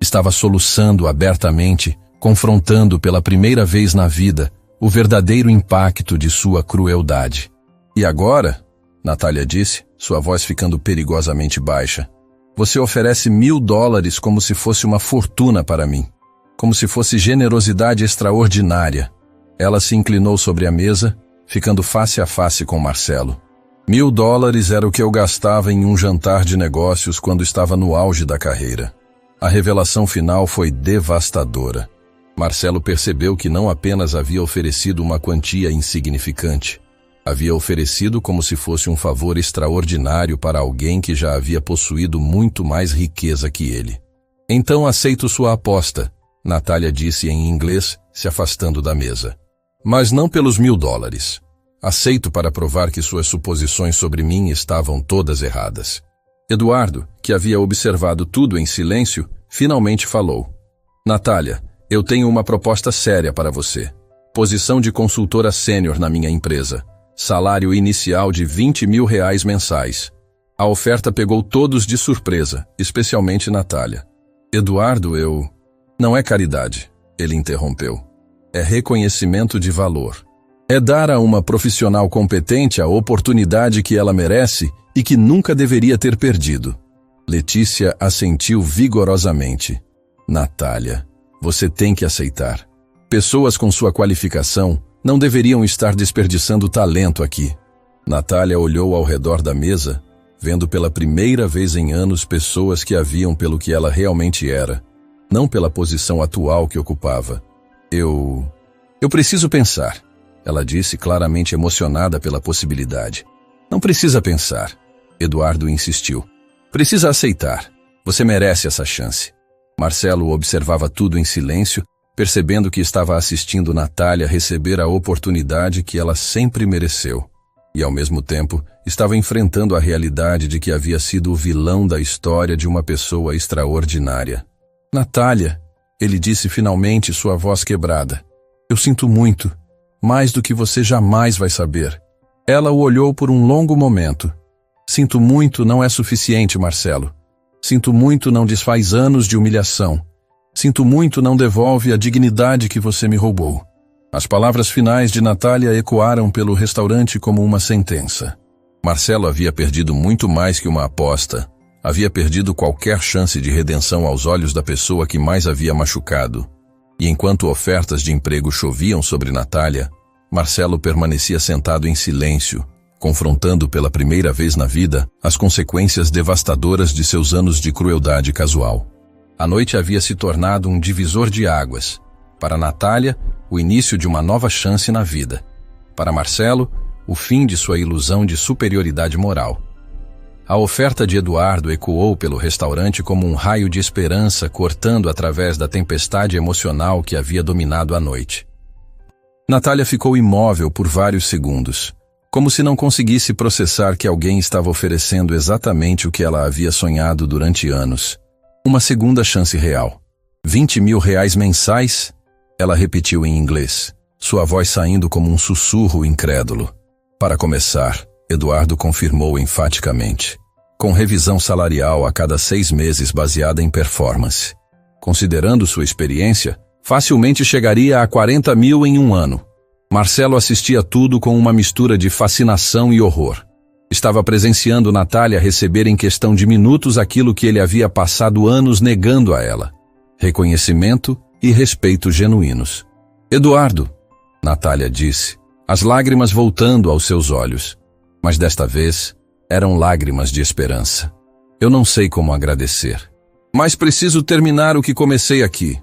Estava soluçando abertamente, confrontando pela primeira vez na vida o verdadeiro impacto de sua crueldade. E agora, Natália disse, sua voz ficando perigosamente baixa, você oferece $1000 como se fosse uma fortuna para mim, como se fosse generosidade extraordinária. Ela se inclinou sobre a mesa, ficando face a face com Marcelo. $1000 era o que eu gastava em um jantar de negócios quando estava no auge da carreira. A revelação final foi devastadora. Marcelo percebeu que não apenas havia oferecido uma quantia insignificante, havia oferecido como se fosse um favor extraordinário para alguém que já havia possuído muito mais riqueza que ele. Então aceito sua aposta, Natália disse em inglês, se afastando da mesa. Mas não pelos $1000. Aceito para provar que suas suposições sobre mim estavam todas erradas. Eduardo, que havia observado tudo em silêncio, finalmente falou. Natália, eu tenho uma proposta séria para você. Posição de consultora sênior na minha empresa. Salário inicial de R$20.000 mensais. A oferta pegou todos de surpresa, especialmente Natália. Eduardo, Não é caridade, ele interrompeu. É reconhecimento de valor. É dar a uma profissional competente a oportunidade que ela merece e que nunca deveria ter perdido. Letícia assentiu vigorosamente. Natália, você tem que aceitar. Pessoas com sua qualificação não deveriam estar desperdiçando talento aqui. Natália olhou ao redor da mesa, vendo pela primeira vez em anos pessoas que a viam pelo que ela realmente era, não pela posição atual que ocupava. Eu preciso pensar, ela disse, claramente emocionada pela possibilidade. Não precisa pensar, Eduardo insistiu. Precisa aceitar. Você merece essa chance. Marcelo observava tudo em silêncio, percebendo que estava assistindo Natália receber a oportunidade que ela sempre mereceu. E, ao mesmo tempo, estava enfrentando a realidade de que havia sido o vilão da história de uma pessoa extraordinária. Natália, ele disse finalmente, sua voz quebrada. Eu sinto muito, mais do que você jamais vai saber. Ela o olhou por um longo momento. Sinto muito não é suficiente, Marcelo. Sinto muito não desfaz anos de humilhação. Sinto muito não devolve a dignidade que você me roubou. As palavras finais de Natália ecoaram pelo restaurante como uma sentença. Marcelo havia perdido muito mais que uma aposta. Havia perdido qualquer chance de redenção aos olhos da pessoa que mais havia machucado. E enquanto ofertas de emprego choviam sobre Natália, Marcelo permanecia sentado em silêncio, confrontando pela primeira vez na vida as consequências devastadoras de seus anos de crueldade casual. A noite havia se tornado um divisor de águas. Para Natália, o início de uma nova chance na vida. Para Marcelo, o fim de sua ilusão de superioridade moral. A oferta de Eduardo ecoou pelo restaurante como um raio de esperança cortando através da tempestade emocional que havia dominado a noite. Natália ficou imóvel por vários segundos, como se não conseguisse processar que alguém estava oferecendo exatamente o que ela havia sonhado durante anos. Uma segunda chance real. R$20.000 mensais? Ela repetiu em inglês, sua voz saindo como um sussurro incrédulo. Para começar, Eduardo confirmou enfaticamente. Com revisão salarial a cada 6 meses baseada em performance. Considerando sua experiência, facilmente chegaria a 40.000 em um ano. Marcelo assistia tudo com uma mistura de fascinação e horror. Estava presenciando Natália receber em questão de minutos aquilo que ele havia passado anos negando a ela. Reconhecimento e respeito genuínos. Eduardo, Natália disse, as lágrimas voltando aos seus olhos. Mas desta vez, eram lágrimas de esperança. Eu não sei como agradecer. Mas preciso terminar o que comecei aqui.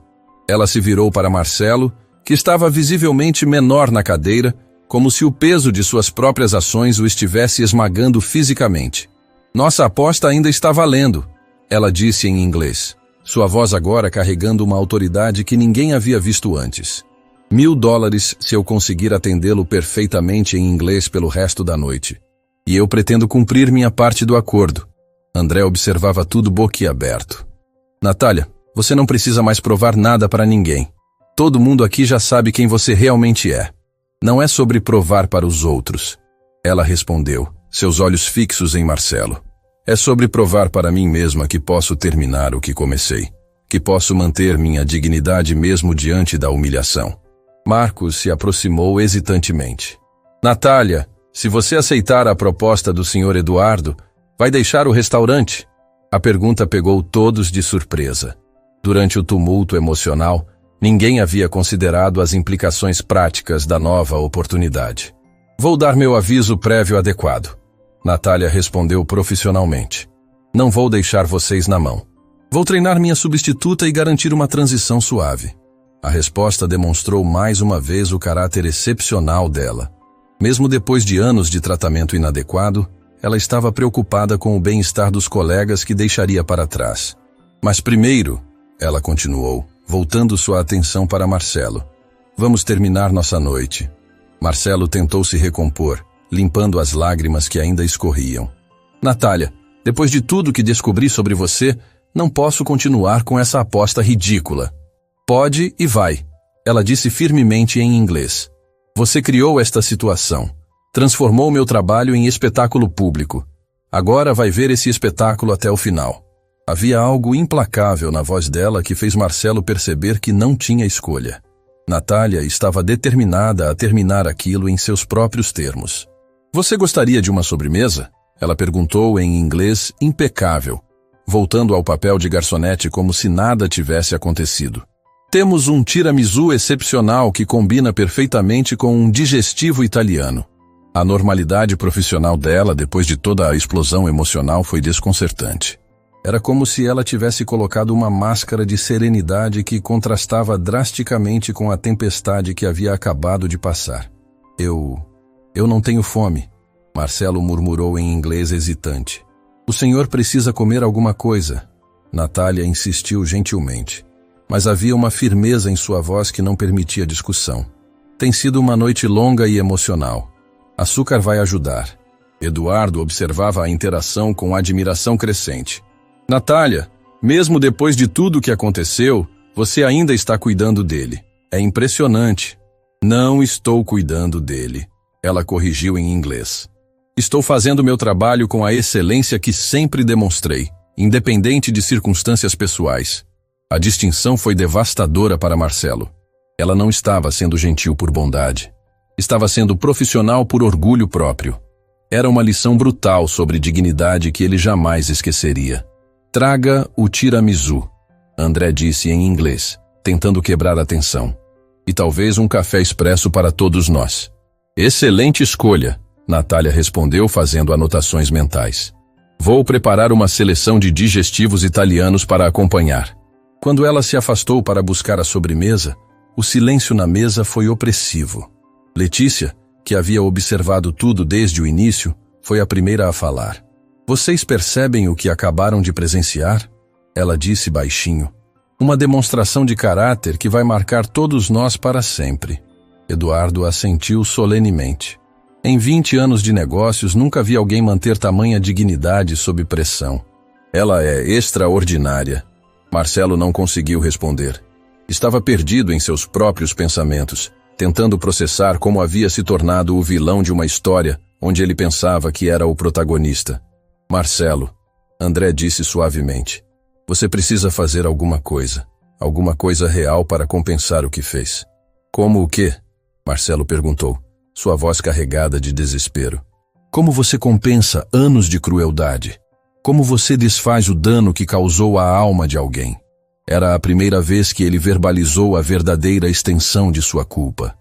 Ela se virou para Marcelo, que estava visivelmente menor na cadeira, como se o peso de suas próprias ações o estivesse esmagando fisicamente. Nossa aposta ainda está valendo, ela disse em inglês, sua voz agora carregando uma autoridade que ninguém havia visto antes. $1.000 se eu conseguir atendê-lo perfeitamente em inglês pelo resto da noite. E eu pretendo cumprir minha parte do acordo. André observava tudo boquiaberto. Natália, você não precisa mais provar nada para ninguém. Todo mundo aqui já sabe quem você realmente é. Não é sobre provar para os outros. Ela respondeu, seus olhos fixos em Marcelo. É sobre provar para mim mesma que posso terminar o que comecei. que posso manter minha dignidade mesmo diante da humilhação. Marcos se aproximou hesitantemente. Natália, se você aceitar a proposta do Sr. Eduardo, vai deixar o restaurante? A pergunta pegou todos de surpresa. Durante o tumulto emocional, ninguém havia considerado as implicações práticas da nova oportunidade. Vou dar meu aviso prévio adequado. Natália respondeu profissionalmente. Não vou deixar vocês na mão. Vou treinar minha substituta e garantir uma transição suave. A resposta demonstrou mais uma vez o caráter excepcional dela. Mesmo depois de anos de tratamento inadequado, ela estava preocupada com o bem-estar dos colegas que deixaria para trás. Mas primeiro, ela continuou, voltando sua atenção para Marcelo. Vamos terminar nossa noite. Marcelo tentou se recompor, limpando as lágrimas que ainda escorriam. Natália, depois de tudo que descobri sobre você, não posso continuar com essa aposta ridícula. Pode e vai, ela disse firmemente em inglês. Você criou esta situação. Transformou meu trabalho em espetáculo público. Agora vai ver esse espetáculo até o final. Havia algo implacável na voz dela que fez Marcelo perceber que não tinha escolha. Natália estava determinada a terminar aquilo em seus próprios termos. Você gostaria de uma sobremesa? Ela perguntou em inglês impecável, voltando ao papel de garçonete como se nada tivesse acontecido. Temos um tiramisu excepcional que combina perfeitamente com um digestivo italiano. A normalidade profissional dela, depois de toda a explosão emocional, foi desconcertante. Era como se ela tivesse colocado uma máscara de serenidade que contrastava drasticamente com a tempestade que havia acabado de passar. Eu não tenho fome, Marcelo murmurou em inglês hesitante. O senhor precisa comer alguma coisa. Natália insistiu gentilmente, mas havia uma firmeza em sua voz que não permitia discussão. Tem sido uma noite longa e emocional. Açúcar vai ajudar. Eduardo observava a interação com admiração crescente. Natália, mesmo depois de tudo o que aconteceu, você ainda está cuidando dele. É impressionante. Não estou cuidando dele, ela corrigiu em inglês. Estou fazendo meu trabalho com a excelência que sempre demonstrei, independente de circunstâncias pessoais. A distinção foi devastadora para Marcelo. Ela não estava sendo gentil por bondade. Estava sendo profissional por orgulho próprio. Era uma lição brutal sobre dignidade que ele jamais esqueceria. Traga o tiramisu, André disse em inglês, tentando quebrar a tensão. E talvez um café expresso para todos nós. Excelente escolha, Natália respondeu fazendo anotações mentais. Vou preparar uma seleção de digestivos italianos para acompanhar. Quando ela se afastou para buscar a sobremesa, o silêncio na mesa foi opressivo. Letícia, que havia observado tudo desde o início, foi a primeira a falar. Vocês percebem o que acabaram de presenciar? Ela disse baixinho. Uma demonstração de caráter que vai marcar todos nós para sempre. Eduardo assentiu solenemente. Em 20 anos de negócios, nunca vi alguém manter tamanha dignidade sob pressão. Ela é extraordinária. Marcelo não conseguiu responder. Estava perdido em seus próprios pensamentos, tentando processar como havia se tornado o vilão de uma história onde ele pensava que era o protagonista. Marcelo, André disse suavemente, você precisa fazer alguma coisa real para compensar o que fez. Como o quê? Marcelo perguntou, sua voz carregada de desespero. Como você compensa anos de crueldade? Como você desfaz o dano que causou à alma de alguém? Era a primeira vez que ele verbalizou a verdadeira extensão de sua culpa.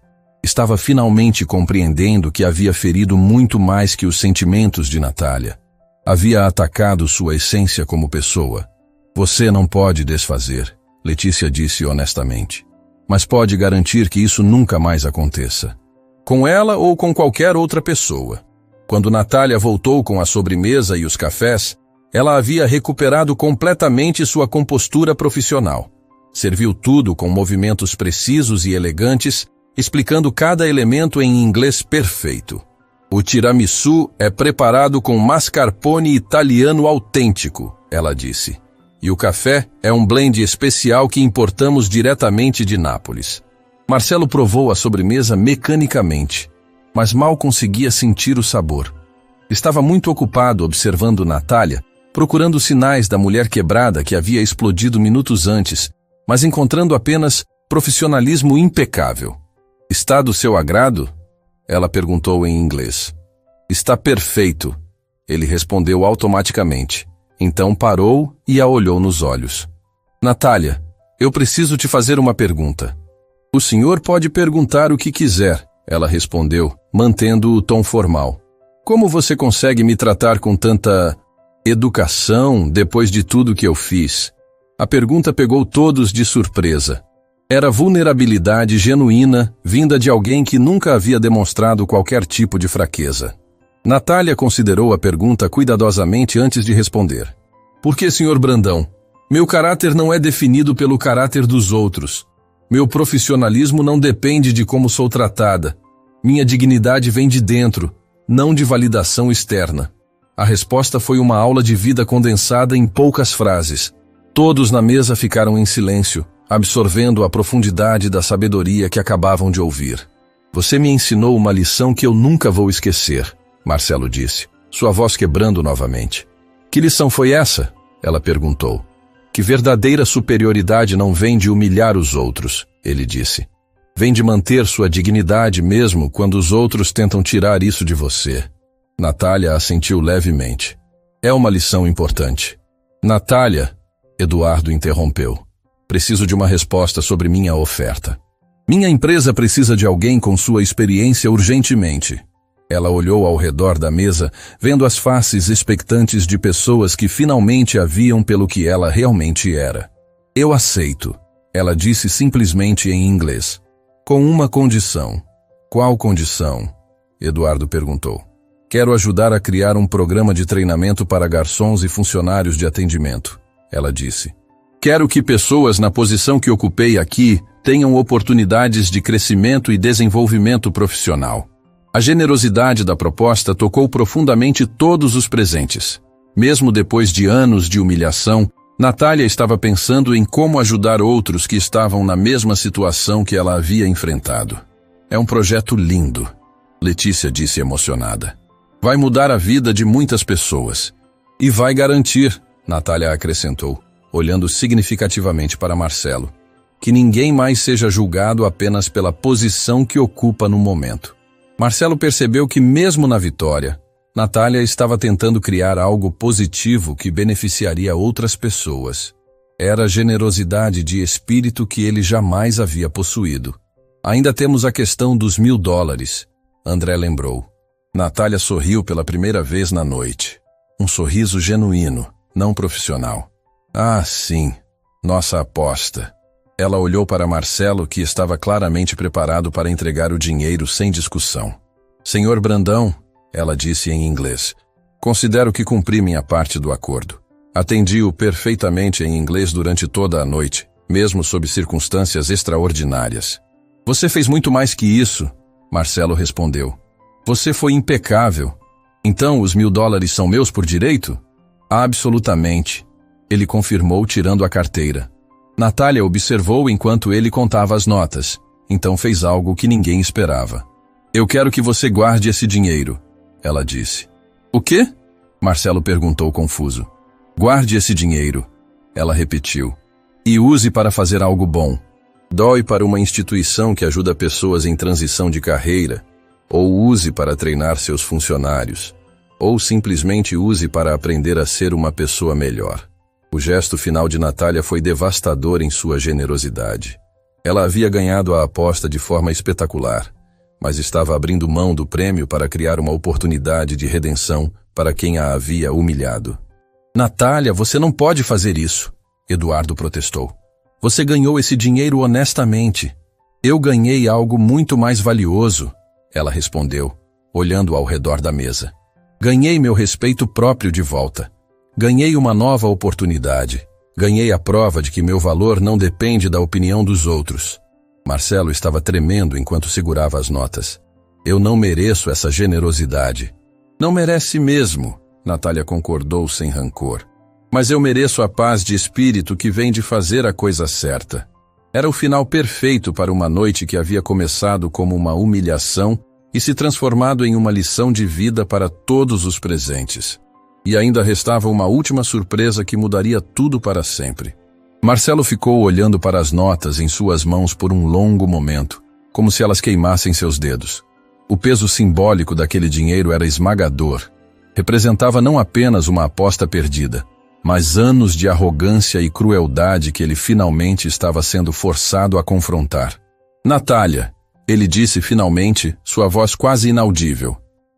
Estava finalmente compreendendo que havia ferido muito mais que os sentimentos de Natália. Havia atacado sua essência como pessoa. Você não pode desfazer, Letícia disse honestamente. Mas pode garantir que isso nunca mais aconteça. Com ela ou com qualquer outra pessoa. Quando Natália voltou com a sobremesa e os cafés, ela havia recuperado completamente sua compostura profissional. Serviu tudo com movimentos precisos e elegantes, explicando cada elemento em inglês perfeito. O tiramisu é preparado com mascarpone italiano autêntico, ela disse. E o café é um blend especial que importamos diretamente de Nápoles. Marcelo provou a sobremesa mecanicamente, mas mal conseguia sentir o sabor. Estava muito ocupado observando Natália, procurando sinais da mulher quebrada que havia explodido minutos antes, mas encontrando apenas profissionalismo impecável. Está do seu agrado? Ela perguntou em inglês. Está perfeito, ele respondeu automaticamente. Então parou e a olhou nos olhos. Natália, eu preciso te fazer uma pergunta. O senhor pode perguntar o que quiser, ela respondeu, mantendo o tom formal. Como você consegue me tratar com tanta educação depois de tudo que eu fiz? A pergunta pegou todos de surpresa. Era vulnerabilidade genuína, vinda de alguém que nunca havia demonstrado qualquer tipo de fraqueza. Natália considerou a pergunta cuidadosamente antes de responder. Por que, Sr. Brandão? Meu caráter não é definido pelo caráter dos outros. Meu profissionalismo não depende de como sou tratada. Minha dignidade vem de dentro, não de validação externa. A resposta foi uma aula de vida condensada em poucas frases. Todos na mesa ficaram em silêncio, absorvendo a profundidade da sabedoria que acabavam de ouvir. Você me ensinou uma lição que eu nunca vou esquecer, Marcelo disse, sua voz quebrando novamente. Que lição foi essa? Ela perguntou. Que verdadeira superioridade não vem de humilhar os outros, ele disse. Vem de manter sua dignidade mesmo quando os outros tentam tirar isso de você. Natália assentiu levemente. É uma lição importante. Natália, Eduardo interrompeu. Preciso de uma resposta sobre minha oferta. Minha empresa precisa de alguém com sua experiência urgentemente. Ela olhou ao redor da mesa, vendo as faces expectantes de pessoas que finalmente a viam pelo que ela realmente era. Eu aceito, ela disse simplesmente em inglês. Com uma condição. Qual condição? Eduardo perguntou. Quero ajudar a criar um programa de treinamento para garçons e funcionários de atendimento, ela disse. Quero que pessoas na posição que ocupei aqui tenham oportunidades de crescimento e desenvolvimento profissional. A generosidade da proposta tocou profundamente todos os presentes. Mesmo depois de anos de humilhação, Natália estava pensando em como ajudar outros que estavam na mesma situação que ela havia enfrentado. É um projeto lindo, Letícia disse emocionada. Vai mudar a vida de muitas pessoas. E vai garantir, Natália acrescentou, olhando significativamente para Marcelo, que ninguém mais seja julgado apenas pela posição que ocupa no momento. Marcelo percebeu que mesmo na vitória, Natália estava tentando criar algo positivo que beneficiaria outras pessoas. Era a generosidade de espírito que ele jamais havia possuído. Ainda temos a questão dos $1000, André lembrou. Natália sorriu pela primeira vez na noite. Um sorriso genuíno, não profissional. Ah, sim, nossa aposta. Ela olhou para Marcelo, que estava claramente preparado para entregar o dinheiro sem discussão. Senhor Brandão, ela disse em inglês, considero que cumpri minha parte do acordo. Atendi-o perfeitamente em inglês durante toda a noite, mesmo sob circunstâncias extraordinárias. Você fez muito mais que isso, Marcelo respondeu. Você foi impecável. Então os $1000 são meus por direito? Absolutamente. Ele confirmou tirando a carteira. Natália observou enquanto ele contava as notas, então fez algo que ninguém esperava. Eu quero que você guarde esse dinheiro, ela disse. O quê? Marcelo perguntou confuso. Guarde esse dinheiro, ela repetiu, e use para fazer algo bom. Doe para uma instituição que ajuda pessoas em transição de carreira, ou use para treinar seus funcionários, ou simplesmente use para aprender a ser uma pessoa melhor. O gesto final de Natália foi devastador em sua generosidade. Ela havia ganhado a aposta de forma espetacular, mas estava abrindo mão do prêmio para criar uma oportunidade de redenção para quem a havia humilhado. Natália, você não pode fazer isso, Eduardo protestou. Você ganhou esse dinheiro honestamente. Eu ganhei algo muito mais valioso, ela respondeu, olhando ao redor da mesa. Ganhei meu respeito próprio de volta. Ganhei uma nova oportunidade. Ganhei a prova de que meu valor não depende da opinião dos outros. Marcelo estava tremendo enquanto segurava as notas. Eu não mereço essa generosidade. Não merece mesmo, Natália concordou sem rancor. Mas eu mereço a paz de espírito que vem de fazer a coisa certa. Era o final perfeito para uma noite que havia começado como uma humilhação e se transformado em uma lição de vida para todos os presentes. E ainda restava uma última surpresa que mudaria tudo para sempre. Marcelo ficou olhando para as notas em suas mãos por um longo momento, como se elas queimassem seus dedos. O peso simbólico daquele dinheiro era esmagador. Representava não apenas uma aposta perdida, mas anos de arrogância e crueldade que ele finalmente estava sendo forçado a confrontar. Natália, ele disse finalmente, sua voz quase inaudível.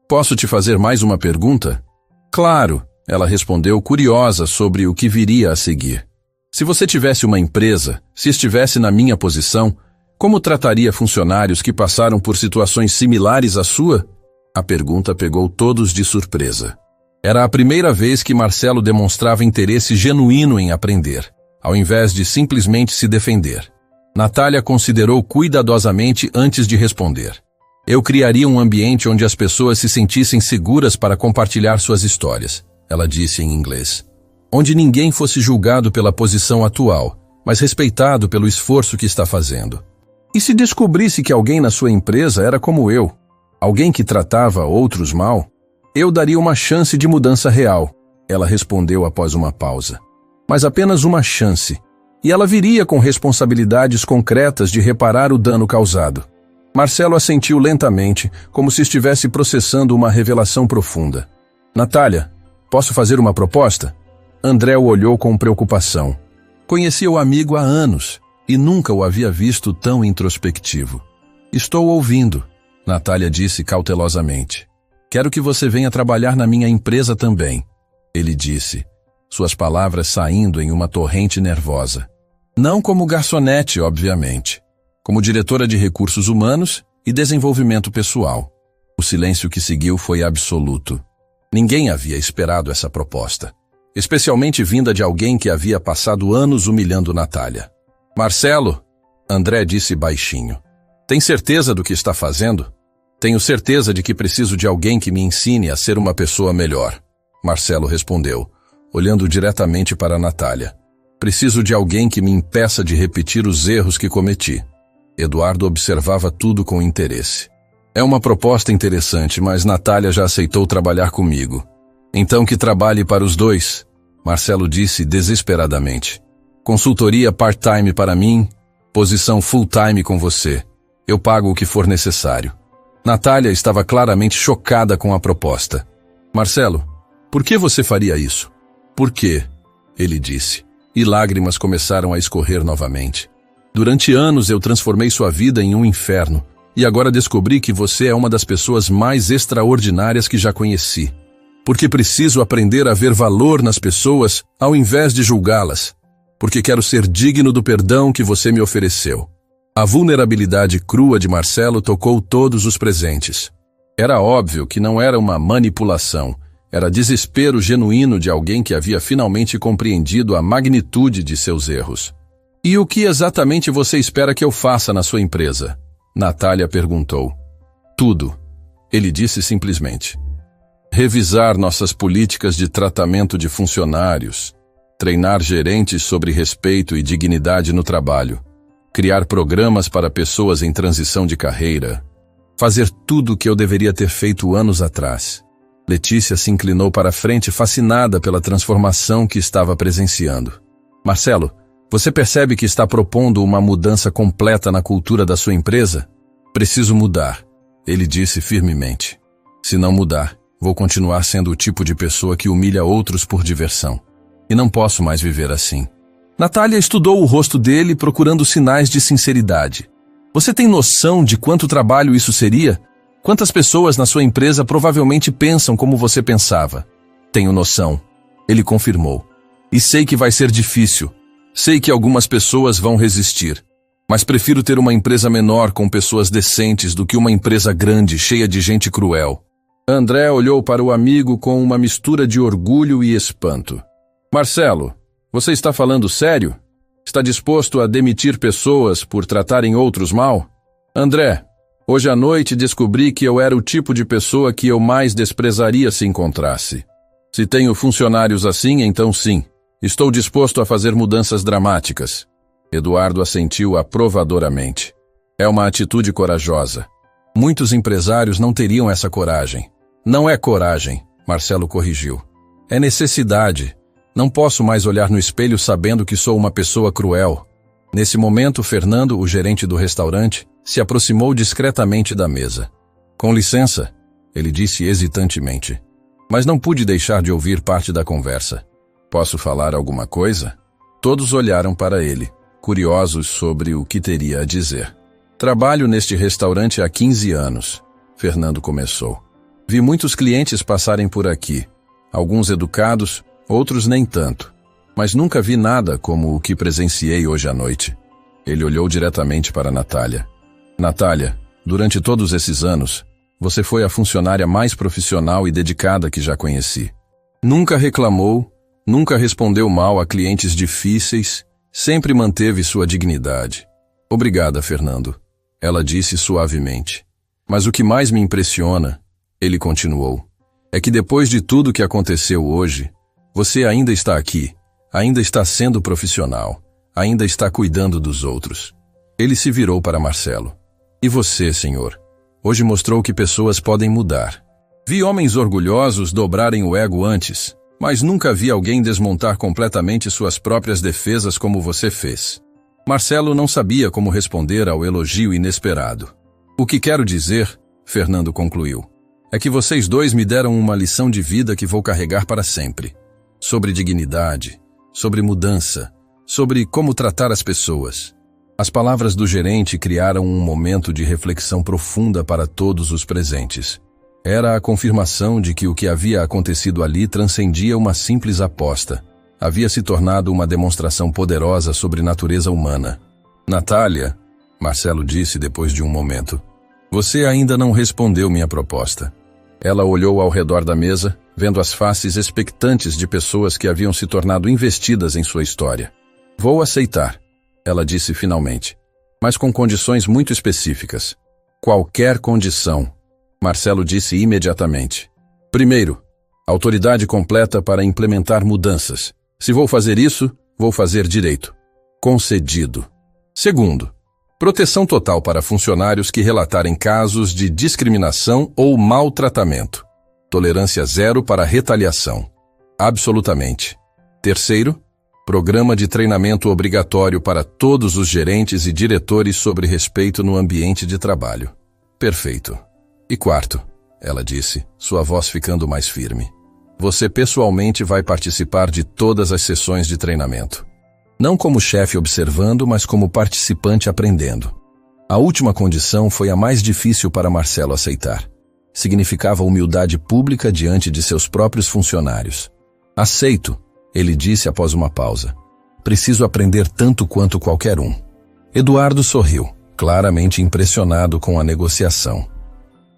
Posso te fazer mais uma pergunta? Claro, ela respondeu curiosa sobre o que viria a seguir. Se você tivesse uma empresa, se estivesse na minha posição, como trataria funcionários que passaram por situações similares à sua? A pergunta pegou todos de surpresa. Era a primeira vez que Marcelo demonstrava interesse genuíno em aprender, ao invés de simplesmente se defender. Natália considerou cuidadosamente antes de responder. Eu criaria um ambiente onde as pessoas se sentissem seguras para compartilhar suas histórias, ela disse em inglês. Onde ninguém fosse julgado pela posição atual, mas respeitado pelo esforço que está fazendo. E se descobrisse que alguém na sua empresa era como eu, alguém que tratava outros mal, eu daria uma chance de mudança real, ela respondeu após uma pausa. Mas apenas uma chance, e ela viria com responsabilidades concretas de reparar o dano causado. Marcelo assentiu lentamente, como se estivesse processando uma revelação profunda. Natália, posso fazer uma proposta? André o olhou com preocupação. Conhecia o amigo há anos e nunca o havia visto tão introspectivo. Estou ouvindo, Natália disse cautelosamente. Quero que você venha trabalhar na minha empresa também, ele disse, suas palavras saindo em uma torrente nervosa. Não como garçonete, obviamente. Como diretora de recursos humanos e desenvolvimento pessoal. O silêncio que seguiu foi absoluto. Ninguém havia esperado essa proposta, especialmente vinda de alguém que havia passado anos humilhando Natália. Marcelo, André disse baixinho, tem certeza do que está fazendo? Tenho certeza de que preciso de alguém que me ensine a ser uma pessoa melhor, Marcelo respondeu, olhando diretamente para Natália. Preciso de alguém que me impeça de repetir os erros que cometi. Eduardo observava tudo com interesse. É uma proposta interessante, mas Natália já aceitou trabalhar comigo. Então que trabalhe para os dois, Marcelo disse desesperadamente. Consultoria part-time para mim, posição full-time com você. Eu pago o que for necessário. Natália estava claramente chocada com a proposta. Marcelo, por que você faria isso? Por quê? Ele disse, e lágrimas começaram a escorrer novamente. Durante anos eu transformei sua vida em um inferno, e agora descobri que você é uma das pessoas mais extraordinárias que já conheci. Porque preciso aprender a ver valor nas pessoas ao invés de julgá-las. Porque quero ser digno do perdão que você me ofereceu. A vulnerabilidade crua de Marcelo tocou todos os presentes. Era óbvio que não era uma manipulação, era desespero genuíno de alguém que havia finalmente compreendido a magnitude de seus erros. E o que exatamente você espera que eu faça na sua empresa? Natália perguntou. Tudo, ele disse simplesmente. Revisar nossas políticas de tratamento de funcionários, treinar gerentes sobre respeito e dignidade no trabalho, criar programas para pessoas em transição de carreira, fazer tudo o que eu deveria ter feito anos atrás. Letícia se inclinou para a frente fascinada pela transformação que estava presenciando. Marcelo, você percebe que está propondo uma mudança completa na cultura da sua empresa? Preciso mudar, ele disse firmemente. Se não mudar, vou continuar sendo o tipo de pessoa que humilha outros por diversão. E não posso mais viver assim. Natália estudou o rosto dele procurando sinais de sinceridade. Você tem noção de quanto trabalho isso seria? Quantas pessoas na sua empresa provavelmente pensam como você pensava? Tenho noção, ele confirmou. E sei que vai ser difícil. Sei que algumas pessoas vão resistir, mas prefiro ter uma empresa menor com pessoas decentes do que uma empresa grande, cheia de gente cruel. André olhou para o amigo com uma mistura de orgulho e espanto. Marcelo, você está falando sério? Está disposto a demitir pessoas por tratarem outros mal? André, hoje à noite descobri que eu era o tipo de pessoa que eu mais desprezaria se encontrasse. Se tenho funcionários assim, então sim. Estou disposto a fazer mudanças dramáticas. Eduardo assentiu aprovadoramente. É uma atitude corajosa. Muitos empresários não teriam essa coragem. Não é coragem, Marcelo corrigiu. É necessidade. Não posso mais olhar no espelho sabendo que sou uma pessoa cruel. Nesse momento, Fernando, o gerente do restaurante, se aproximou discretamente da mesa. Com licença, ele disse hesitantemente. Mas não pude deixar de ouvir parte da conversa. Posso falar alguma coisa? Todos olharam para ele, curiosos sobre o que teria a dizer. Trabalho neste restaurante há 15 anos, Fernando começou. Vi muitos clientes passarem por aqui, alguns educados, outros nem tanto, mas nunca vi nada como o que presenciei hoje à noite. Ele olhou diretamente para Natália. Natália, durante todos esses anos, você foi a funcionária mais profissional e dedicada que já conheci. Nunca reclamou, nunca respondeu mal a clientes difíceis, sempre manteve sua dignidade. Obrigada, Fernando, ela disse suavemente. Mas o que mais me impressiona, ele continuou, é que depois de tudo que aconteceu hoje, você ainda está aqui, ainda está sendo profissional, ainda está cuidando dos outros. Ele se virou para Marcelo. E você, senhor? Hoje mostrou que pessoas podem mudar. Vi homens orgulhosos dobrarem o ego antes, mas nunca vi alguém desmontar completamente suas próprias defesas como você fez. Marcelo não sabia como responder ao elogio inesperado. O que quero dizer, Fernando concluiu, é que vocês dois me deram uma lição de vida que vou carregar para sempre. Sobre dignidade, sobre mudança, sobre como tratar as pessoas. As palavras do gerente criaram um momento de reflexão profunda para todos os presentes. Era a confirmação de que o que havia acontecido ali transcendia uma simples aposta. Havia se tornado uma demonstração poderosa sobre natureza humana. Natália, Marcelo disse depois de um momento, você ainda não respondeu minha proposta. Ela olhou ao redor da mesa, vendo as faces expectantes de pessoas que haviam se tornado investidas em sua história. Vou aceitar, ela disse finalmente, mas com condições muito específicas. Qualquer condição, Marcelo disse imediatamente. Primeiro, autoridade completa para implementar mudanças. Se vou fazer isso, vou fazer direito. Concedido. Segundo, proteção total para funcionários que relatarem casos de discriminação ou maltratamento. Tolerância zero para retaliação. Absolutamente. Terceiro, programa de treinamento obrigatório para todos os gerentes e diretores sobre respeito no ambiente de trabalho. Perfeito. E quarto, ela disse, sua voz ficando mais firme. Você pessoalmente vai participar de todas as sessões de treinamento. Não como chefe observando, mas como participante aprendendo. A última condição foi a mais difícil para Marcelo aceitar. Significava humildade pública diante de seus próprios funcionários. Aceito, ele disse após uma pausa. Preciso aprender tanto quanto qualquer um. Eduardo sorriu, claramente impressionado com a negociação.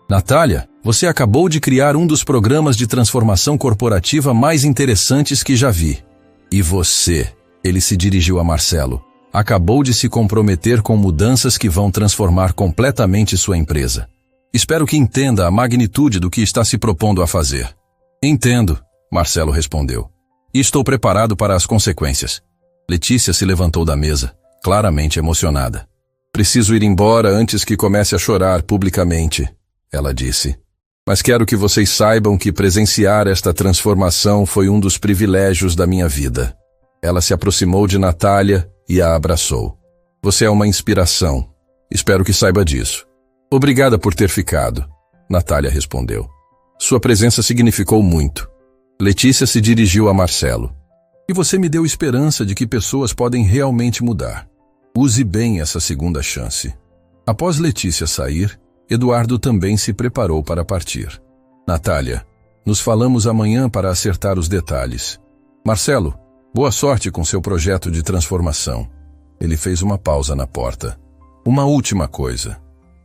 Natália, você acabou de criar um dos programas de transformação corporativa mais interessantes que já vi. E você, ele se dirigiu a Marcelo, acabou de se comprometer com mudanças que vão transformar completamente sua empresa. Espero que entenda a magnitude do que está se propondo a fazer. Entendo, Marcelo respondeu. E estou preparado para as consequências. Letícia se levantou da mesa, claramente emocionada. Preciso ir embora antes que comece a chorar publicamente, ela disse. Mas quero que vocês saibam que presenciar esta transformação foi um dos privilégios da minha vida. Ela se aproximou de Natália e a abraçou. Você é uma inspiração. Espero que saiba disso. Obrigada por ter ficado, Natália respondeu. Sua presença significou muito. Letícia se dirigiu a Marcelo. E você me deu esperança de que pessoas podem realmente mudar. Use bem essa segunda chance. Após Letícia sair, Eduardo também se preparou para partir. Natália, nos falamos amanhã para acertar os detalhes. Marcelo, boa sorte com seu projeto de transformação. Ele fez uma pausa na porta. Uma última coisa.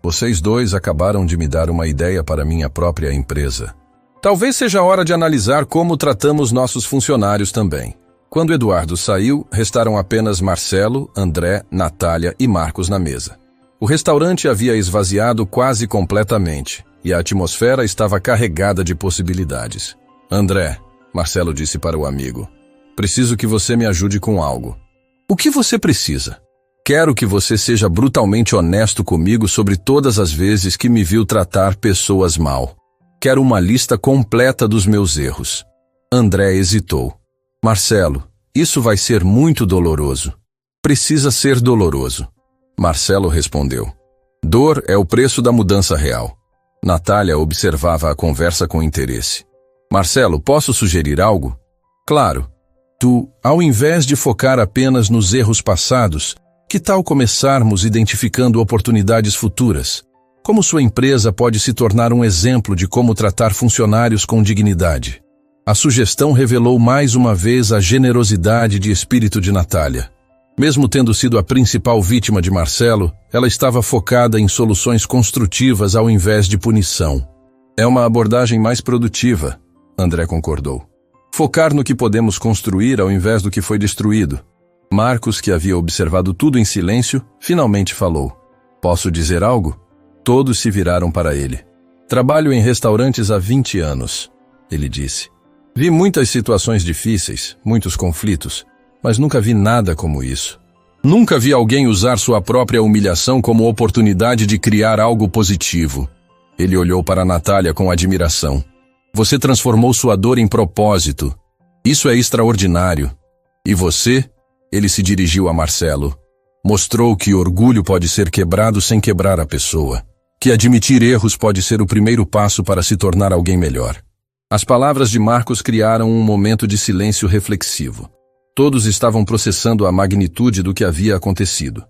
Vocês dois acabaram de me dar uma ideia para minha própria empresa. Talvez seja a hora de analisar como tratamos nossos funcionários também. Quando Eduardo saiu, restaram apenas Marcelo, André, Natália e Marcos na mesa. O restaurante havia esvaziado quase completamente, e a atmosfera estava carregada de possibilidades. André, Marcelo disse para o amigo, preciso que você me ajude com algo. O que você precisa? Quero que você seja brutalmente honesto comigo sobre todas as vezes que me viu tratar pessoas mal. Quero uma lista completa dos meus erros. André hesitou. Marcelo, isso vai ser muito doloroso. Precisa ser doloroso. Marcelo respondeu. Dor é o preço da mudança real. Natália observava a conversa com interesse. Marcelo, posso sugerir algo? Claro. Tu, ao invés de focar apenas nos erros passados, que tal começarmos identificando oportunidades futuras? Como sua empresa pode se tornar um exemplo de como tratar funcionários com dignidade? A sugestão revelou mais uma vez a generosidade de espírito de Natália. Mesmo tendo sido a principal vítima de Marcelo, ela estava focada em soluções construtivas ao invés de punição. É uma abordagem mais produtiva, André concordou. Focar no que podemos construir ao invés do que foi destruído. Marcos, que havia observado tudo em silêncio, finalmente falou. Posso dizer algo? Todos se viraram para ele. Trabalho em restaurantes há 20 anos, ele disse. Vi muitas situações difíceis, muitos conflitos, mas nunca vi nada como isso. Nunca vi alguém usar sua própria humilhação como oportunidade de criar algo positivo. Ele olhou para Natália com admiração. Você transformou sua dor em propósito. Isso é extraordinário. E você? Ele se dirigiu a Marcelo. Mostrou que orgulho pode ser quebrado sem quebrar a pessoa. Que admitir erros pode ser o primeiro passo para se tornar alguém melhor. As palavras de Marcos criaram um momento de silêncio reflexivo. Todos estavam processando a magnitude do que havia acontecido.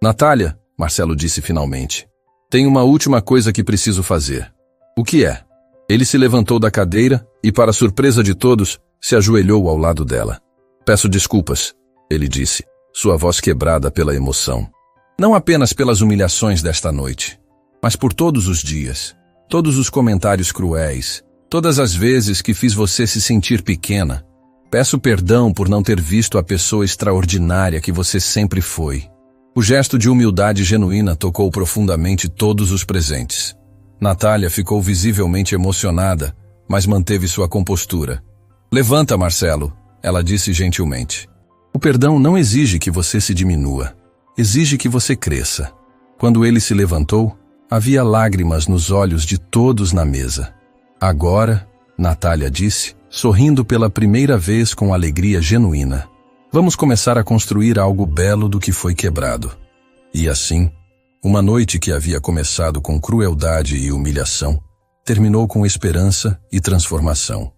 Natália, Marcelo disse finalmente, tem uma última coisa que preciso fazer. O que é? Ele se levantou da cadeira e, para surpresa de todos, se ajoelhou ao lado dela. Peço desculpas, ele disse, sua voz quebrada pela emoção. Não apenas pelas humilhações desta noite, mas por todos os dias, todos os comentários cruéis, todas as vezes que fiz você se sentir pequena. Peço perdão por não ter visto a pessoa extraordinária que você sempre foi. O gesto de humildade genuína tocou profundamente todos os presentes. Natália ficou visivelmente emocionada, mas manteve sua compostura. Levanta, Marcelo, ela disse gentilmente. O perdão não exige que você se diminua, exige que você cresça. Quando ele se levantou, havia lágrimas nos olhos de todos na mesa. Agora, Natália disse, sorrindo pela primeira vez com alegria genuína, vamos começar a construir algo belo do que foi quebrado. E assim, uma noite que havia começado com crueldade e humilhação, terminou com esperança e transformação.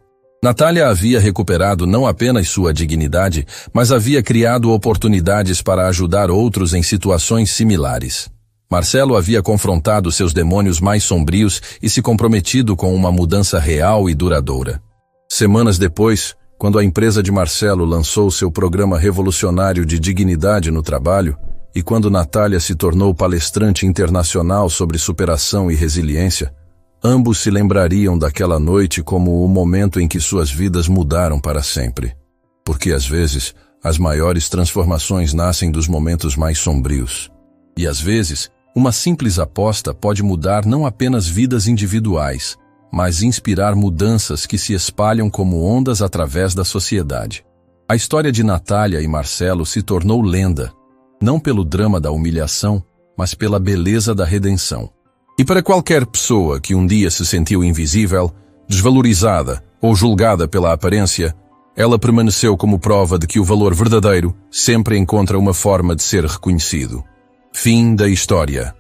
Natália havia recuperado não apenas sua dignidade, mas havia criado oportunidades para ajudar outros em situações similares. Marcelo havia confrontado seus demônios mais sombrios e se comprometido com uma mudança real e duradoura. Semanas depois, quando a empresa de Marcelo lançou seu programa revolucionário de dignidade no trabalho, e quando Natália se tornou palestrante internacional sobre superação e resiliência, ambos se lembrariam daquela noite como o momento em que suas vidas mudaram para sempre. Porque às vezes, as maiores transformações nascem dos momentos mais sombrios. E às vezes, uma simples aposta pode mudar não apenas vidas individuais, mas inspirar mudanças que se espalham como ondas através da sociedade. A história de Natália e Marcelo se tornou lenda, não pelo drama da humilhação, mas pela beleza da redenção. E para qualquer pessoa que um dia se sentiu invisível, desvalorizada ou julgada pela aparência, ela permaneceu como prova de que o valor verdadeiro sempre encontra uma forma de ser reconhecido. Fim da história.